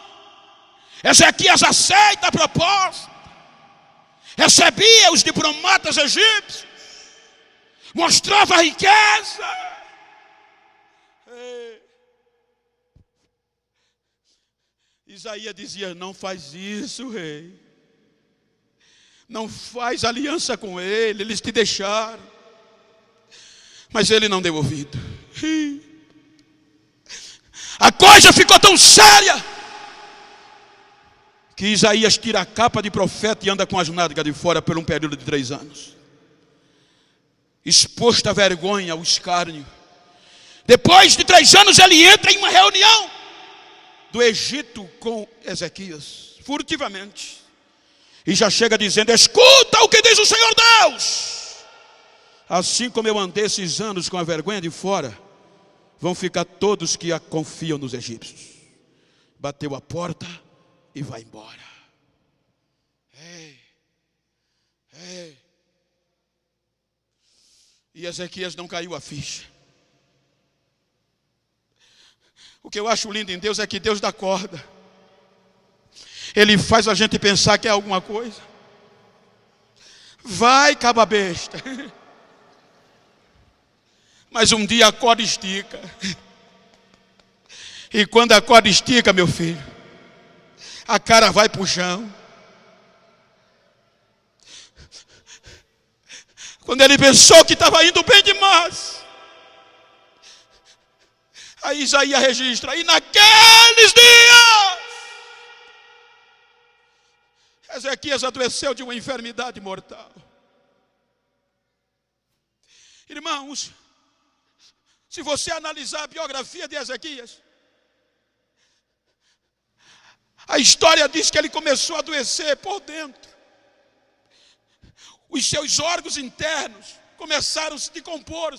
Ezequias aceita a proposta. Recebia os diplomatas egípcios. Mostrava a riqueza. Isaías dizia: não faz isso, rei. Não faz aliança com ele, eles te deixaram. Mas ele não deu ouvido. A coisa ficou tão séria que Isaías tira a capa de profeta e anda com as nádegas de fora por um período de 3 anos. Exposto à vergonha, ao escárnio. Depois de 3 anos ele entra em uma reunião do Egito com Ezequias, furtivamente, e já chega dizendo: escuta o que diz o Senhor Deus. Assim como eu andei esses anos com a vergonha de fora, vão ficar todos que confiam nos egípcios. Bateu a porta e vai embora. E Ezequias não caiu a ficha. O que eu acho lindo em Deus é que Deus dá corda. Ele faz a gente pensar que é alguma coisa. Vai, caba besta. Mas um dia a corda estica. E quando a corda estica, meu filho, a cara vai pro chão. Quando ele pensou que estava indo bem demais, aí Isaías registra: e naqueles dias Ezequias adoeceu de uma enfermidade mortal. Irmãos, se você analisar a biografia de Ezequias, a história diz que ele começou a adoecer por dentro. Os seus órgãos internos começaram a se decompor.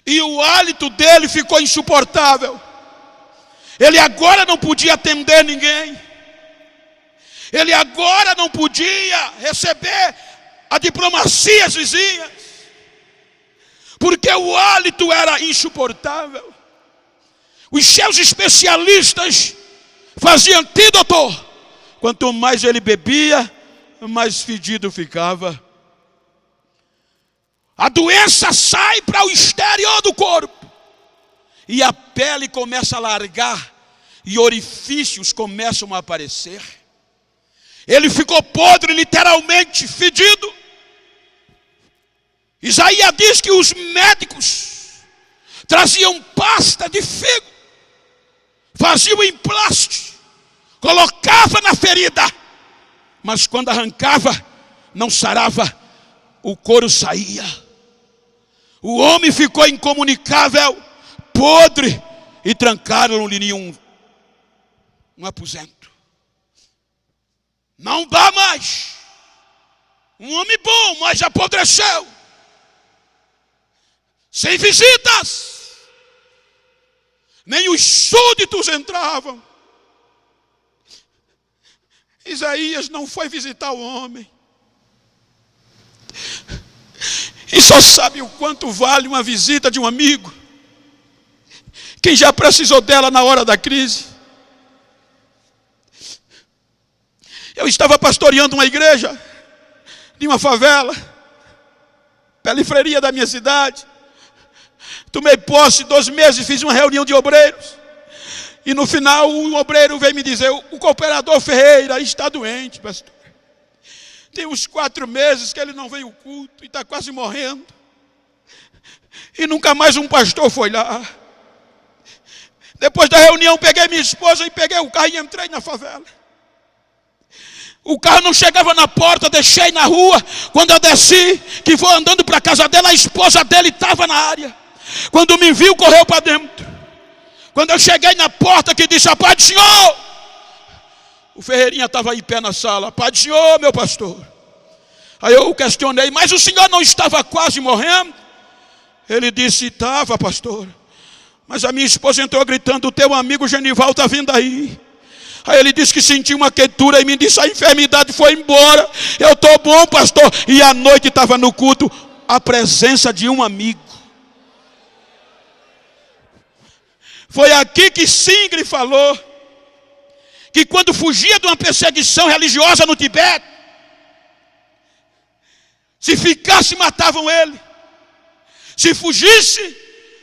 E o hálito dele ficou insuportável. Ele agora não podia atender ninguém. Ele agora não podia receber a diplomacia vizinhas. Porque o hálito era insuportável. Os seus especialistas fazia antídoto. Quanto mais ele bebia, mais fedido ficava. A doença sai para o exterior do corpo. E a pele começa a largar. E orifícios começam a aparecer. Ele ficou podre, literalmente, fedido. Isaías diz que os médicos traziam pasta de figo, faziam emplaste, colocava na ferida, mas quando arrancava, não sarava, o couro saía. O homem ficou incomunicável, podre, e trancaram-lhe um aposento. Não dá mais. Um homem bom, mas apodreceu. Sem visitas. Nem os súditos entravam. Isaías não foi visitar o homem. E só sabe o quanto vale uma visita de um amigo. Quem já precisou dela na hora da crise. Eu estava pastoreando uma igreja de uma favela, periferia da minha cidade. Tomei posse 2 meses, fiz uma reunião de obreiros. E no final um obreiro veio me dizer: o cooperador Ferreira está doente, pastor. Tem uns 4 meses que ele não veio ao culto e está quase morrendo. E nunca mais um pastor foi lá. Depois da reunião peguei minha esposa e peguei o carro e entrei na favela. O carro não chegava na porta, deixei na rua. Quando eu desci, que vou andando para a casa dela, a esposa dele estava na área. Quando me viu, correu para dentro. Quando eu cheguei na porta, que disse: a paz do Senhor. O Ferreirinha estava em pé na sala: paz do Senhor, meu pastor. Aí eu o questionei: mas o senhor não estava quase morrendo? Ele disse: estava, pastor. Mas a minha esposa entrou gritando: o teu amigo Genival está vindo aí. Aí ele disse que sentiu uma quentura e me disse: a enfermidade foi embora. Eu estou bom, pastor. E à noite estava no culto a presença de um amigo. Foi aqui que Singri falou que quando fugia de uma perseguição religiosa no Tibete, se ficasse matavam ele. Se fugisse,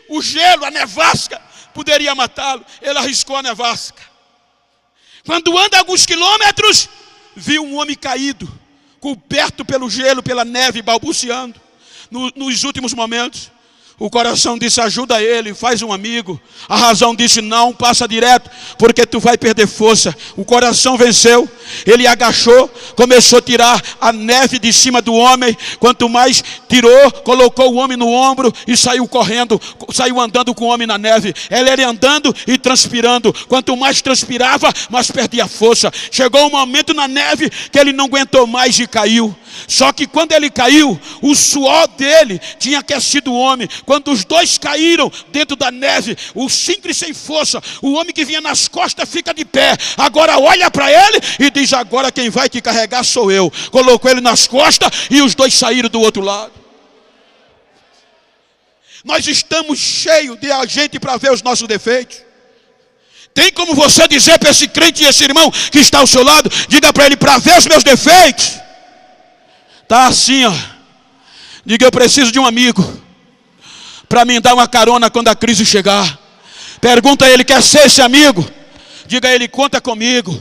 o gelo, a nevasca poderia matá-lo. Ele arriscou a nevasca. Quando anda alguns quilômetros, viu um homem caído, coberto pelo gelo, pela neve, balbuciando. Nos últimos momentos, o coração disse: ajuda ele, faz um amigo. A razão disse: não, passa direto, porque tu vai perder força. O coração venceu. Ele agachou, começou a tirar a neve de cima do homem. Quanto mais tirou, colocou o homem no ombro e saiu correndo, saiu andando com o homem na neve. Ele andando e transpirando. Quanto mais transpirava, mais perdia força. Chegou um momento na neve que ele não aguentou mais e caiu. Só que quando ele caiu, o suor dele tinha aquecido o homem. Quando os dois caíram dentro da neve, o simples sem força, o homem que vinha nas costas fica de pé. Agora olha para ele e diz: agora quem vai te carregar sou eu. Colocou ele nas costas e os dois saíram do outro lado. Nós estamos cheios de gente para ver os nossos defeitos. Tem como você dizer para esse crente e esse irmão que está ao seu lado, diga para ele: para ver os meus defeitos? Tá assim, ó. Diga: eu preciso de um amigo para me dar uma carona quando a crise chegar. Pergunta a ele: quer ser esse amigo? Diga a ele: conta comigo.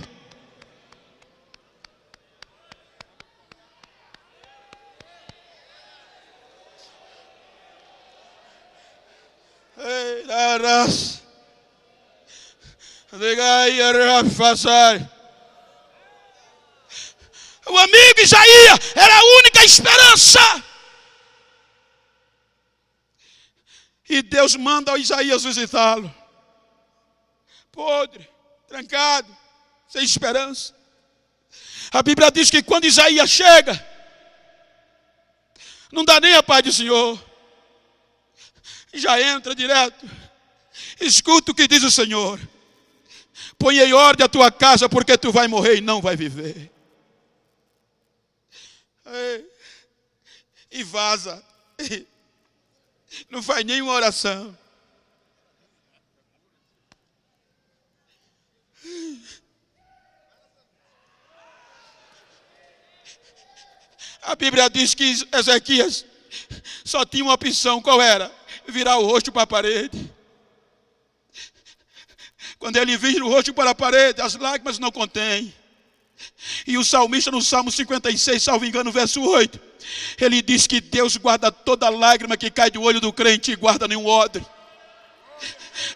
O amigo Isaías era a única esperança. E Deus manda o Isaías visitá-lo. Podre, trancado, sem esperança. A Bíblia diz que quando Isaías chega, não dá nem a paz do Senhor. Já entra direto. Escuta o que diz o Senhor: põe em ordem a tua casa, porque tu vai morrer e não vai viver. E vaza. Não faz nenhuma oração. A Bíblia diz que Ezequias só tinha uma opção. Qual era? Virar o rosto para a parede. Quando ele vira o rosto para a parede, as lágrimas não contêm. E o salmista no Salmo 56, salvo engano, verso 8, ele diz que Deus guarda toda lágrima que cai do olho do crente e guarda nenhum odre,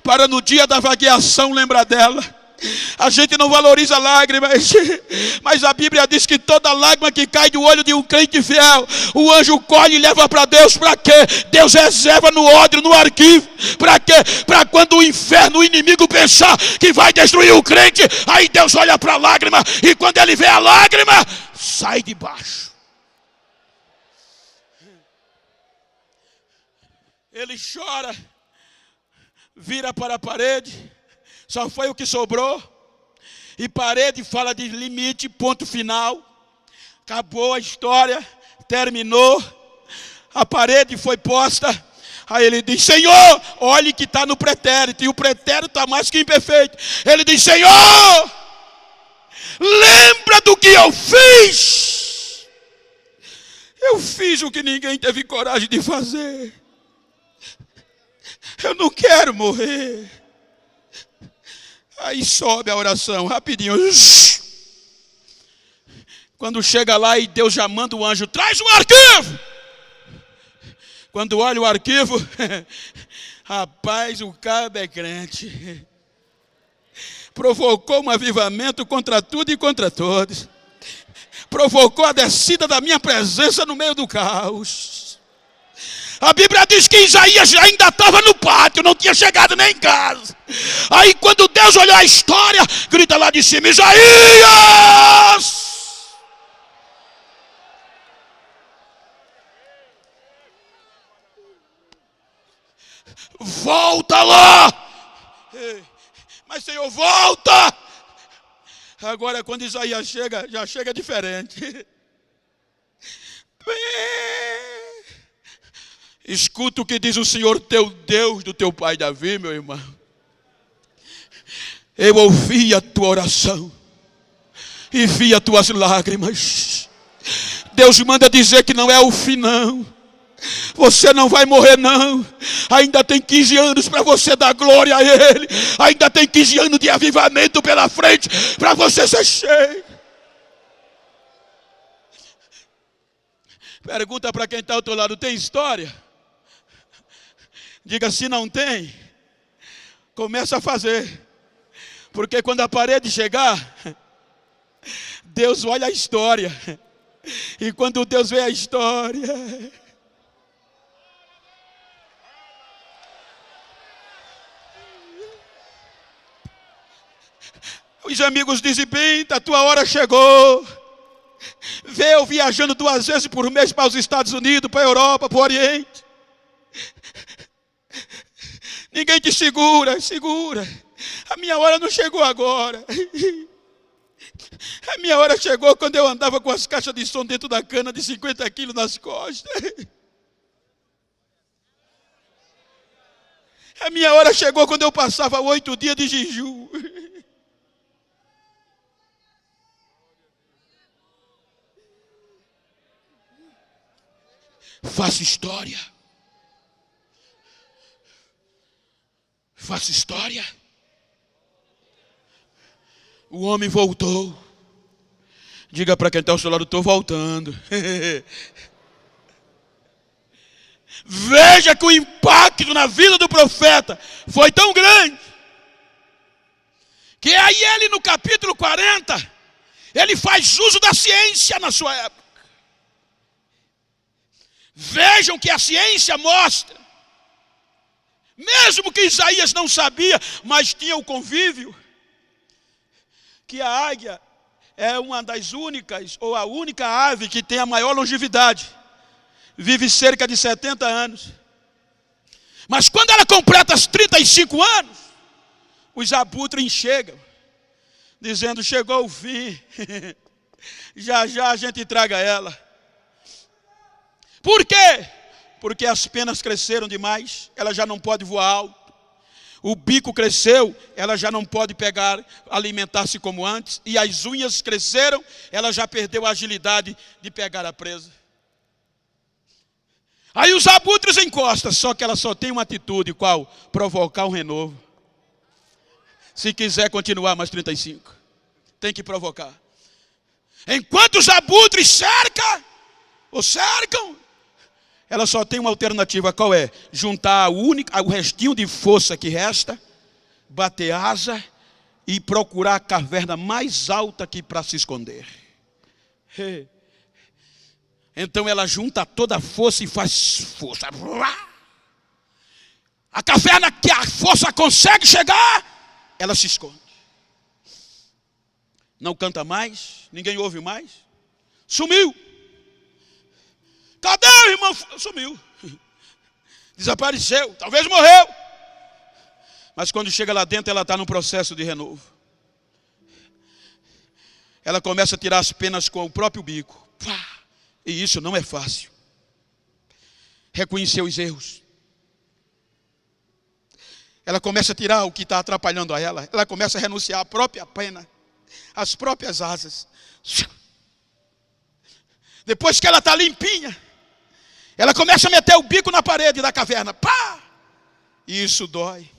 para no dia da vagueação lembrar dela. A gente não valoriza lágrimas, mas a Bíblia diz que toda lágrima que cai do olho de um crente fiel, o anjo colhe e leva para Deus. Para quê? Deus reserva no odre, no arquivo. Para quê? Para quando o inferno, o inimigo pensar que vai destruir o crente, aí Deus olha para a lágrima, e quando ele vê a lágrima, sai de baixo. Ele chora, vira para a parede. Só foi o que sobrou. E parede fala de limite, ponto final. Acabou a história, terminou. A parede foi posta. Aí ele diz: Senhor, olhe que está no pretérito. E o pretérito está mais que imperfeito. Ele diz: Senhor, lembra do que eu fiz. Eu fiz o que ninguém teve coragem de fazer. Eu não quero morrer. Aí sobe a oração, rapidinho. Quando chega lá e Deus já manda o anjo: traz o arquivo. Quando olha o arquivo, rapaz, o cabo é crente. Provocou um avivamento contra tudo e contra todos. Provocou a descida da minha presença no meio do caos. A Bíblia diz que Isaías ainda estava no pátio, não tinha chegado nem em casa. Aí quando Deus olhou a história, grita lá de cima: Isaías! Volta lá! Mas Senhor, volta! Agora quando Isaías chega, já chega diferente. Escuta o que diz o Senhor teu Deus do teu pai Davi, meu irmão. Eu ouvi a tua oração e vi as tuas lágrimas. Deus manda dizer que não é o fim, não. Você não vai morrer, não. Ainda tem 15 anos para você dar glória a Ele. Ainda tem 15 anos de avivamento pela frente para você ser cheio. Pergunta para quem está ao teu lado: tem história? Diga: se não tem, começa a fazer. Porque quando a parede chegar, Deus olha a história. E quando Deus vê a história, os amigos dizem: bem, a tua hora chegou. Vê eu viajando 2 vezes por mês para os Estados Unidos, para a Europa, para o Oriente. Ninguém te segura. A minha hora não chegou agora. A minha hora chegou quando eu andava com as caixas de som dentro da cana de 50 quilos nas costas. A minha hora chegou quando eu passava 8 dias de jejum. Faça história. Faça história. O homem voltou. Diga para quem está ao seu lado: estou voltando. Veja que o impacto na vida do profeta foi tão grande, que aí ele, no capítulo 40, ele faz uso da ciência na sua época. Vejam que a ciência mostra, mesmo que Isaías não sabia, mas tinha o convívio, que a águia é uma das únicas, ou a única ave que tem a maior longevidade. Vive cerca de 70 anos. Mas quando ela completa os 35 anos, os abutres chegam, dizendo: chegou o fim. Já já a gente traga ela. Por quê? Porque as penas cresceram demais, ela já não pode voar alto. o bico cresceu, ela já não pode pegar, alimentar-se como antes, e as unhas cresceram, ela já perdeu a agilidade de pegar a presa. Aí os abutres encostam, só que ela só tem uma atitude, qual? Provocar um renovo. Se quiser continuar mais 35, tem que provocar. Enquanto os abutres cercam, ela só tem uma alternativa, qual é? Juntar o restinho de força que resta, bater asa e procurar a caverna mais alta que para se esconder. Então ela junta toda a força e faz força. A caverna que a força consegue chegar, ela se esconde. Não canta mais, ninguém ouve mais. Sumiu. Cadê o irmão? Sumiu. Desapareceu, talvez morreu. Mas quando chega lá dentro, ela está num processo de renovo. Ela começa a tirar as penas com o próprio bico. E isso não é fácil. Reconhecer os erros. Ela começa a tirar o que está atrapalhando a ela. Ela começa a renunciar à própria pena, às próprias asas. Depois que ela está limpinha, ela começa a meter o bico na parede da caverna. Pá! E isso dói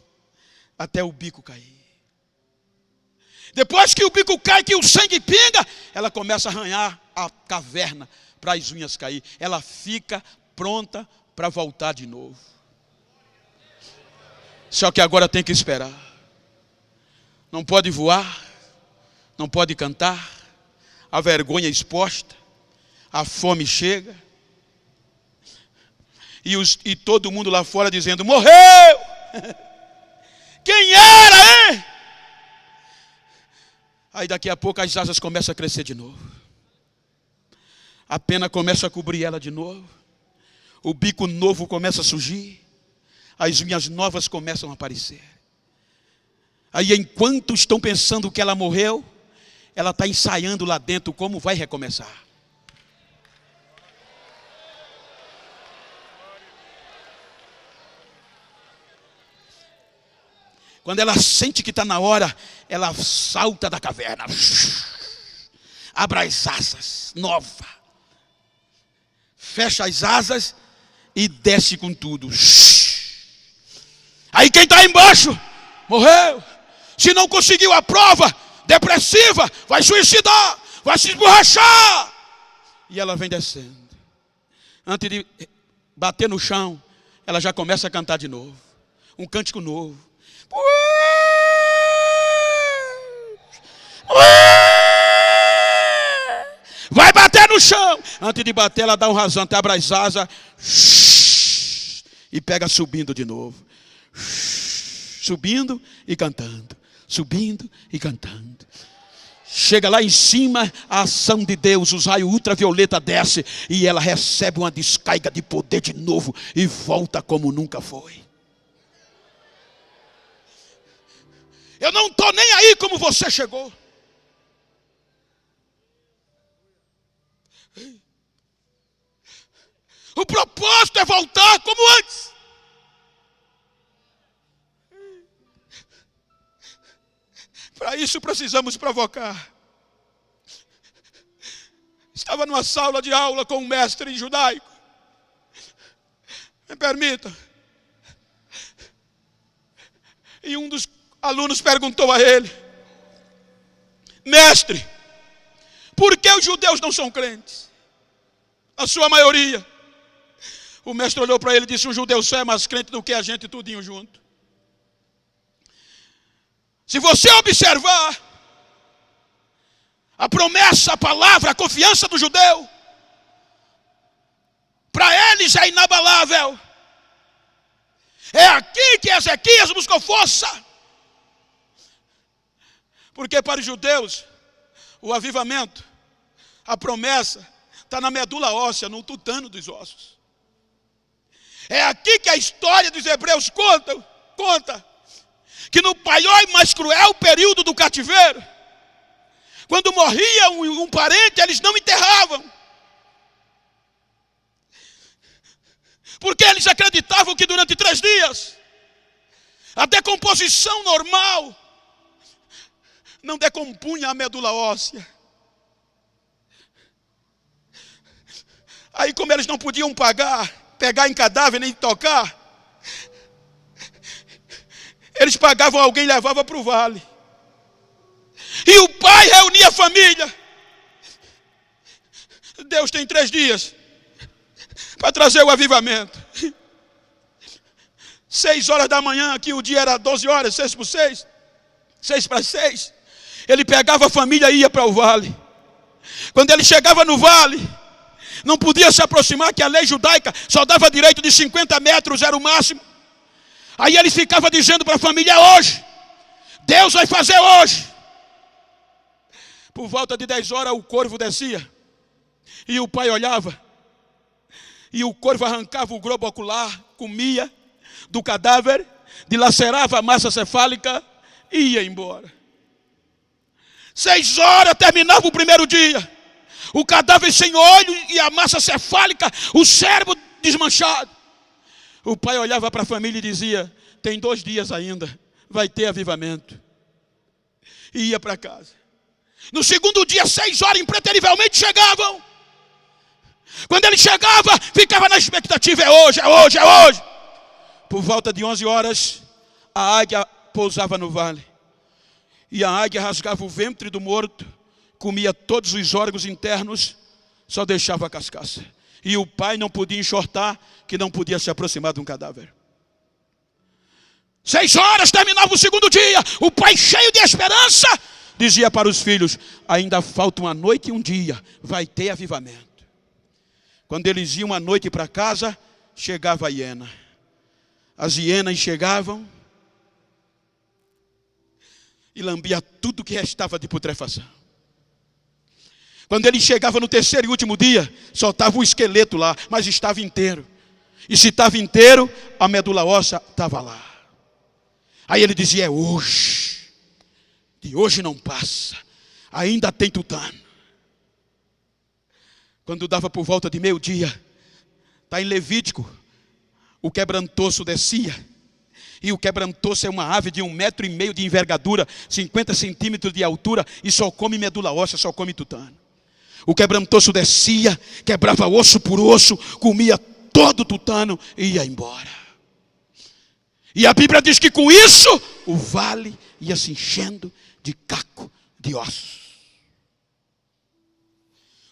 até o bico cair. Depois que o bico cai, que o sangue pinga, ela começa a arranhar a caverna para as unhas cair. Ela fica pronta para voltar de novo. Só que agora tem que esperar. Não pode voar, não pode cantar, a vergonha exposta, a fome chega. E todo mundo lá fora dizendo, morreu! Quem era, hein? Aí daqui a pouco as asas começam a crescer de novo. A pena começa a cobrir ela de novo. O bico novo começa a surgir. As unhas novas começam a aparecer. Aí enquanto estão pensando que ela morreu, ela está ensaiando lá dentro como vai recomeçar. Quando ela sente que está na hora, ela salta da caverna. Abre as asas, nova. Fecha as asas e desce com tudo. Aí quem está embaixo, morreu. Se não conseguiu a prova, depressiva, vai suicidar, vai se esborrachar. E ela vem descendo. Antes de bater no chão, ela já começa a cantar de novo. Um cântico novo. Vai bater no chão. Antes de bater, ela dá um rasante, abre as asas e pega subindo de novo. Subindo e cantando. Subindo e cantando. Chega lá em cima, a ação de Deus, os raios ultravioleta desce e ela recebe uma descarga de poder de novo e volta como nunca foi. Eu não estou nem aí como você chegou. O propósito é voltar como antes. Para isso precisamos provocar. Estava numa sala de aula com um mestre em judaico. Me permita. E um dos alunos perguntou a ele: mestre, por que os judeus não são crentes? A sua maioria. O mestre olhou para ele e disse: o judeu só é mais crente do que a gente tudinho junto. Se você observar a promessa, a palavra, a confiança do judeu, para eles é inabalável. É aqui que Ezequias buscou força. Porque para os judeus, o avivamento, a promessa, está na medula óssea, no tutano dos ossos. É aqui que a história dos hebreus conta que no maior e mais cruel período do cativeiro, quando morria um parente, eles não enterravam. Porque eles acreditavam que durante 3 dias A decomposição normal não decompunha a medula óssea. Aí, como eles não podiam pegar em cadáver nem tocar, eles pagavam alguém e levavam para o vale. E o pai reunia a família. Deus tem 3 dias para trazer o avivamento. 6 horas da manhã, aqui o dia era 12 horas, 6 por 6, 6 para 6. Ele pegava a família e ia para o vale. Quando ele chegava no vale, não podia se aproximar, que a lei judaica só dava direito de 50 metros, era o máximo. Aí ele ficava dizendo para a família: é hoje, Deus vai fazer hoje. Por volta de 10 horas o corvo descia, e o pai olhava, e o corvo arrancava o globo ocular, comia do cadáver, dilacerava a massa cefálica e ia embora. 6 horas terminava o primeiro dia, o cadáver sem olho e a massa cefálica, o cérebro desmanchado. O pai olhava para a família e dizia: tem 2 dias ainda, vai ter avivamento. E ia para casa. No segundo dia, 6 horas, impreterivelmente chegavam. Quando ele chegava, ficava na expectativa: é hoje, é hoje, é hoje. Por volta de 11 horas, a águia pousava no vale. E a águia rasgava o ventre do morto, comia todos os órgãos internos, só deixava a cascaça. E o pai não podia enxortar, que não podia se aproximar de um cadáver. 6 horas, terminava o segundo dia. O pai, cheio de esperança, dizia para os filhos: ainda falta uma noite e um dia, vai ter avivamento. Quando eles iam à noite para casa, chegava a hiena. As hienas chegavam e lambia tudo que restava de putrefação. Quando ele chegava no 3º e último dia, só estava o esqueleto lá, mas estava inteiro. E se estava inteiro, a medula óssea estava lá. Aí ele dizia: é hoje. De hoje não passa. Ainda tem tutano. Quando dava por volta de 12:00, está em Levítico, o quebrantoço descia. E o quebrantoço é uma ave de 1,5 metro de envergadura, 50 centímetros de altura, e só come medula óssea, só come tutano. O quebrantoço descia, quebrava osso por osso, comia todo o tutano e ia embora. E a Bíblia diz que com isso, o vale ia se enchendo de caco de ossos.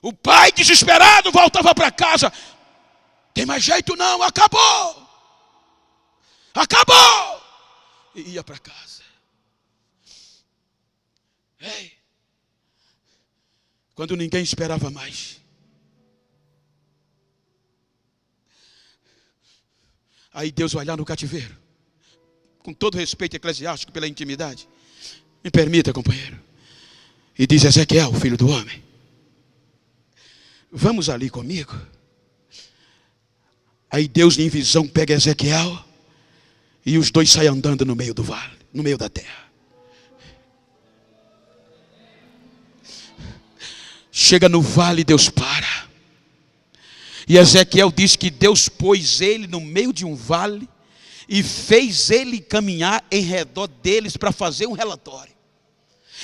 O pai, desesperado, voltava para casa: tem mais jeito não, acabou. Acabou! E ia para casa. Ei, quando ninguém esperava mais, aí Deus vai lá no cativeiro, com todo respeito eclesiástico pela intimidade, me permita, companheiro, e diz: Ezequiel, filho do homem, vamos ali comigo. Aí Deus, em visão, pega Ezequiel e os dois saem andando no meio do vale, no meio da terra. Chega no vale, Deus para. E Ezequiel diz que Deus pôs ele no meio de um vale e fez ele caminhar em redor deles para fazer um relatório.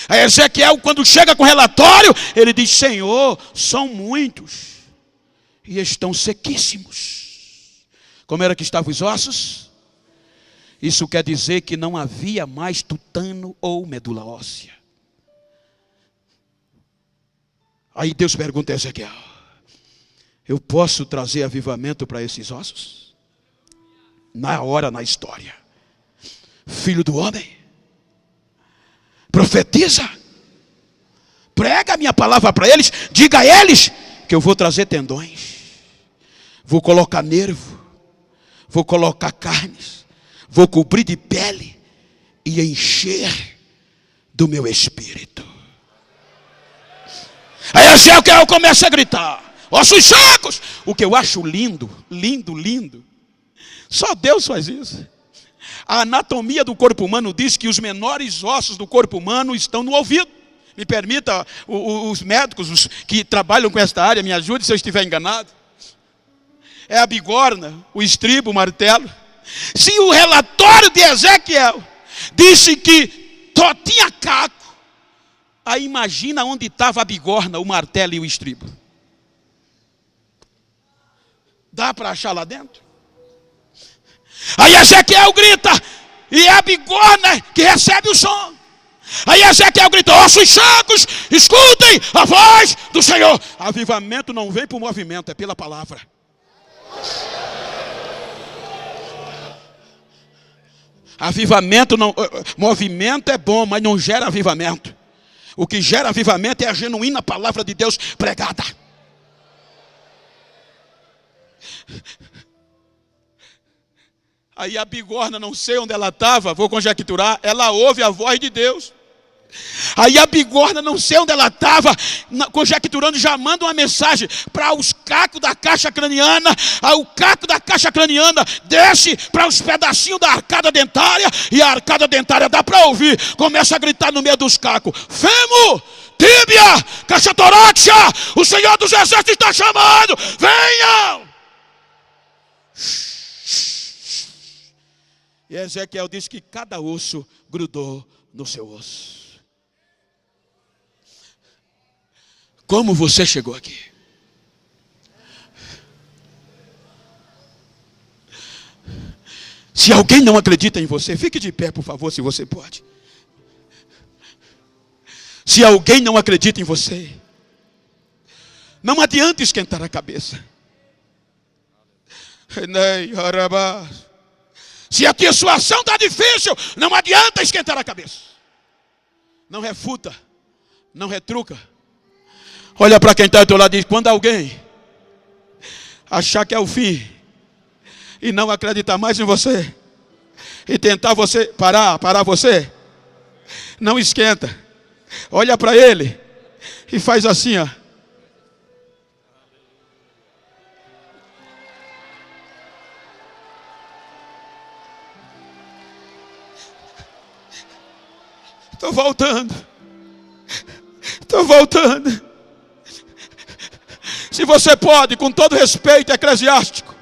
Aí Ezequiel, quando chega com o relatório, ele diz: Senhor, são muitos e estão sequíssimos. Como era que estavam os ossos? Isso quer dizer que não havia mais tutano ou medula óssea. Aí Deus pergunta a Ezequiel: eu posso trazer avivamento para esses ossos? Na hora, na história, filho do homem, profetiza, prega a minha palavra para eles, diga a eles que eu vou trazer tendões, vou colocar nervo, vou colocar carnes, vou cobrir de pele e encher do meu espírito. Aí Ezequiel começa a gritar: ossos secos! O que eu acho lindo, lindo, lindo. Só Deus faz isso. A anatomia do corpo humano diz que os menores ossos do corpo humano estão no ouvido. Me permita, os médicos, os que trabalham com esta área, me ajude se eu estiver enganado. É a bigorna, o estribo, o martelo. Se o relatório de Ezequiel disse que só tinha caco, aí imagina onde estava a bigorna, o martelo e o estribo. Dá para achar lá dentro? Aí Ezequiel grita, e é a bigorna que recebe o som. Aí Ezequiel grita: ossos secos, escutem a voz do Senhor. Avivamento não vem por movimento, é pela palavra. Avivamento não, movimento é bom, mas não gera avivamento. O que gera avivamento é a genuína palavra de Deus pregada. Aí a bigorna, não sei onde ela estava, vou conjecturar, ela ouve a voz de Deus. Aí a bigorna, não sei onde ela estava, conjecturando, já manda uma mensagem para os cacos da caixa craniana. Aí o caco da caixa craniana desce para os pedacinhos da arcada dentária, e a arcada dentária dá para ouvir, começa a gritar no meio dos cacos: fêmur, tíbia, caixa torácica, o Senhor dos Exércitos está chamando, venham! E Ezequiel disse que cada osso grudou no seu osso. Como você chegou aqui? Se alguém não acredita em você, fique de pé, por favor, se você pode. Se alguém não acredita em você, não adianta esquentar a cabeça. Se aqui a situação está difícil, não adianta esquentar a cabeça. Não refuta, não retruca. Olha para quem está ao teu lado e diz: quando alguém achar que é o fim e não acreditar mais em você e tentar você parar você, não esquenta. Olha para ele e faz assim, ó. Estou voltando. Se você pode, com todo respeito eclesiástico,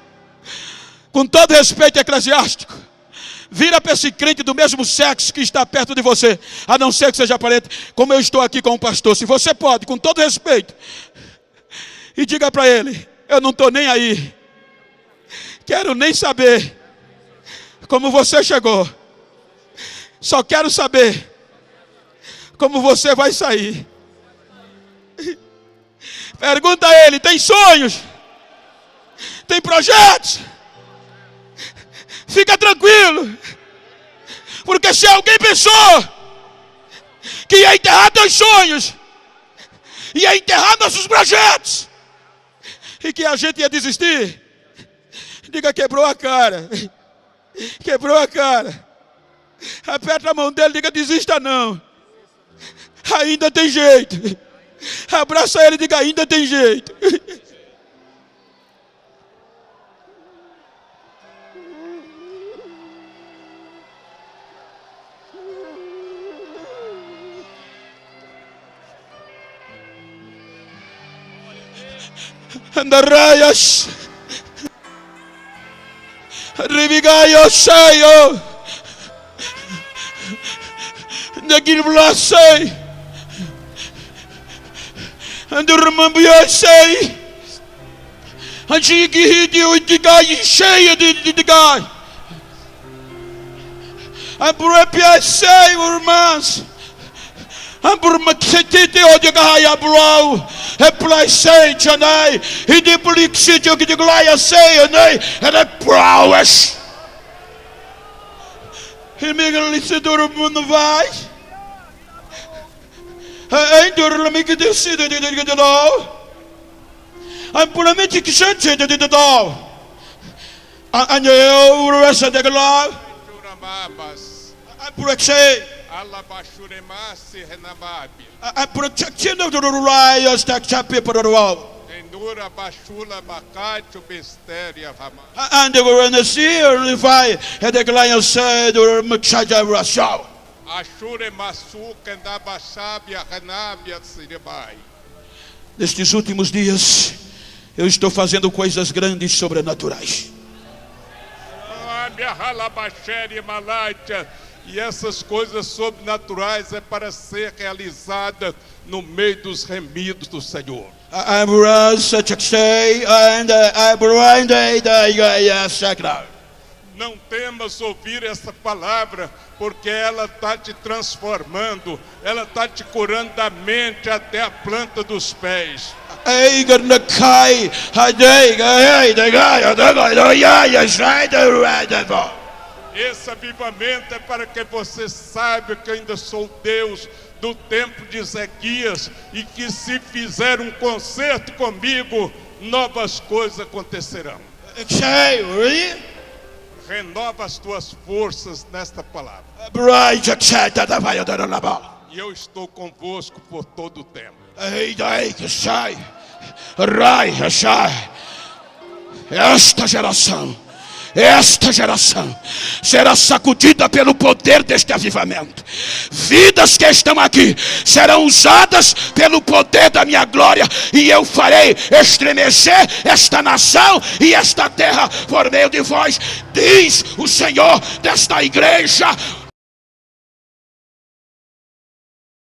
vira para esse crente do mesmo sexo que está perto de você, a não ser que seja parente, como eu estou aqui com o pastor. Se você pode, com todo respeito, e diga para ele: eu não estou nem aí, quero nem saber como você chegou, só quero saber como você vai sair. Pergunta a ele: tem sonhos? Tem projetos? Fica tranquilo, porque se alguém pensou que ia enterrar teus sonhos, ia enterrar nossos projetos, e que a gente ia desistir, diga: quebrou a cara. Aperta a mão dele e diga: desista não, ainda tem jeito. Abraça ele e diga: ainda tem jeito. Andaraias Ribigaio Sayo Nagilblasei Andurmambiasei Anjigihidi Udigai cheia de gai. Amburepiasei, irmãs. Amburmaxetite Odigai Ablau. Eplaisei Janai. E de Polixite Ogiglaya sei, né? Ela é prowess. E Miguelisse do mundo vai. Ainda me que decide de novo. I'm puramente que sente de novo. And you rest of the love. I'm protecting. I'm protecting the rights that people of the world. And they were in the sea or the fire. And the lion said, or Machaja Rashaw. Nestes últimos dias, eu estou fazendo coisas grandes, sobrenaturais. E essas coisas sobrenaturais é para ser realizada no meio dos remidos do Senhor. Não temas ouvir essa palavra, porque ela está te transformando, ela está te curando da mente até a planta dos pés. Esse avivamento é para que você saiba que eu ainda sou Deus do tempo de Ezequias, e que se fizer um concerto comigo, novas coisas acontecerão. Renova as tuas forças nesta palavra. E eu estou convosco por todo o tempo. Esta geração será sacudida pelo poder deste avivamento. Vidas que estão aqui serão usadas pelo poder da minha glória, e eu farei estremecer esta nação e esta terra por meio de vós, diz o Senhor desta igreja.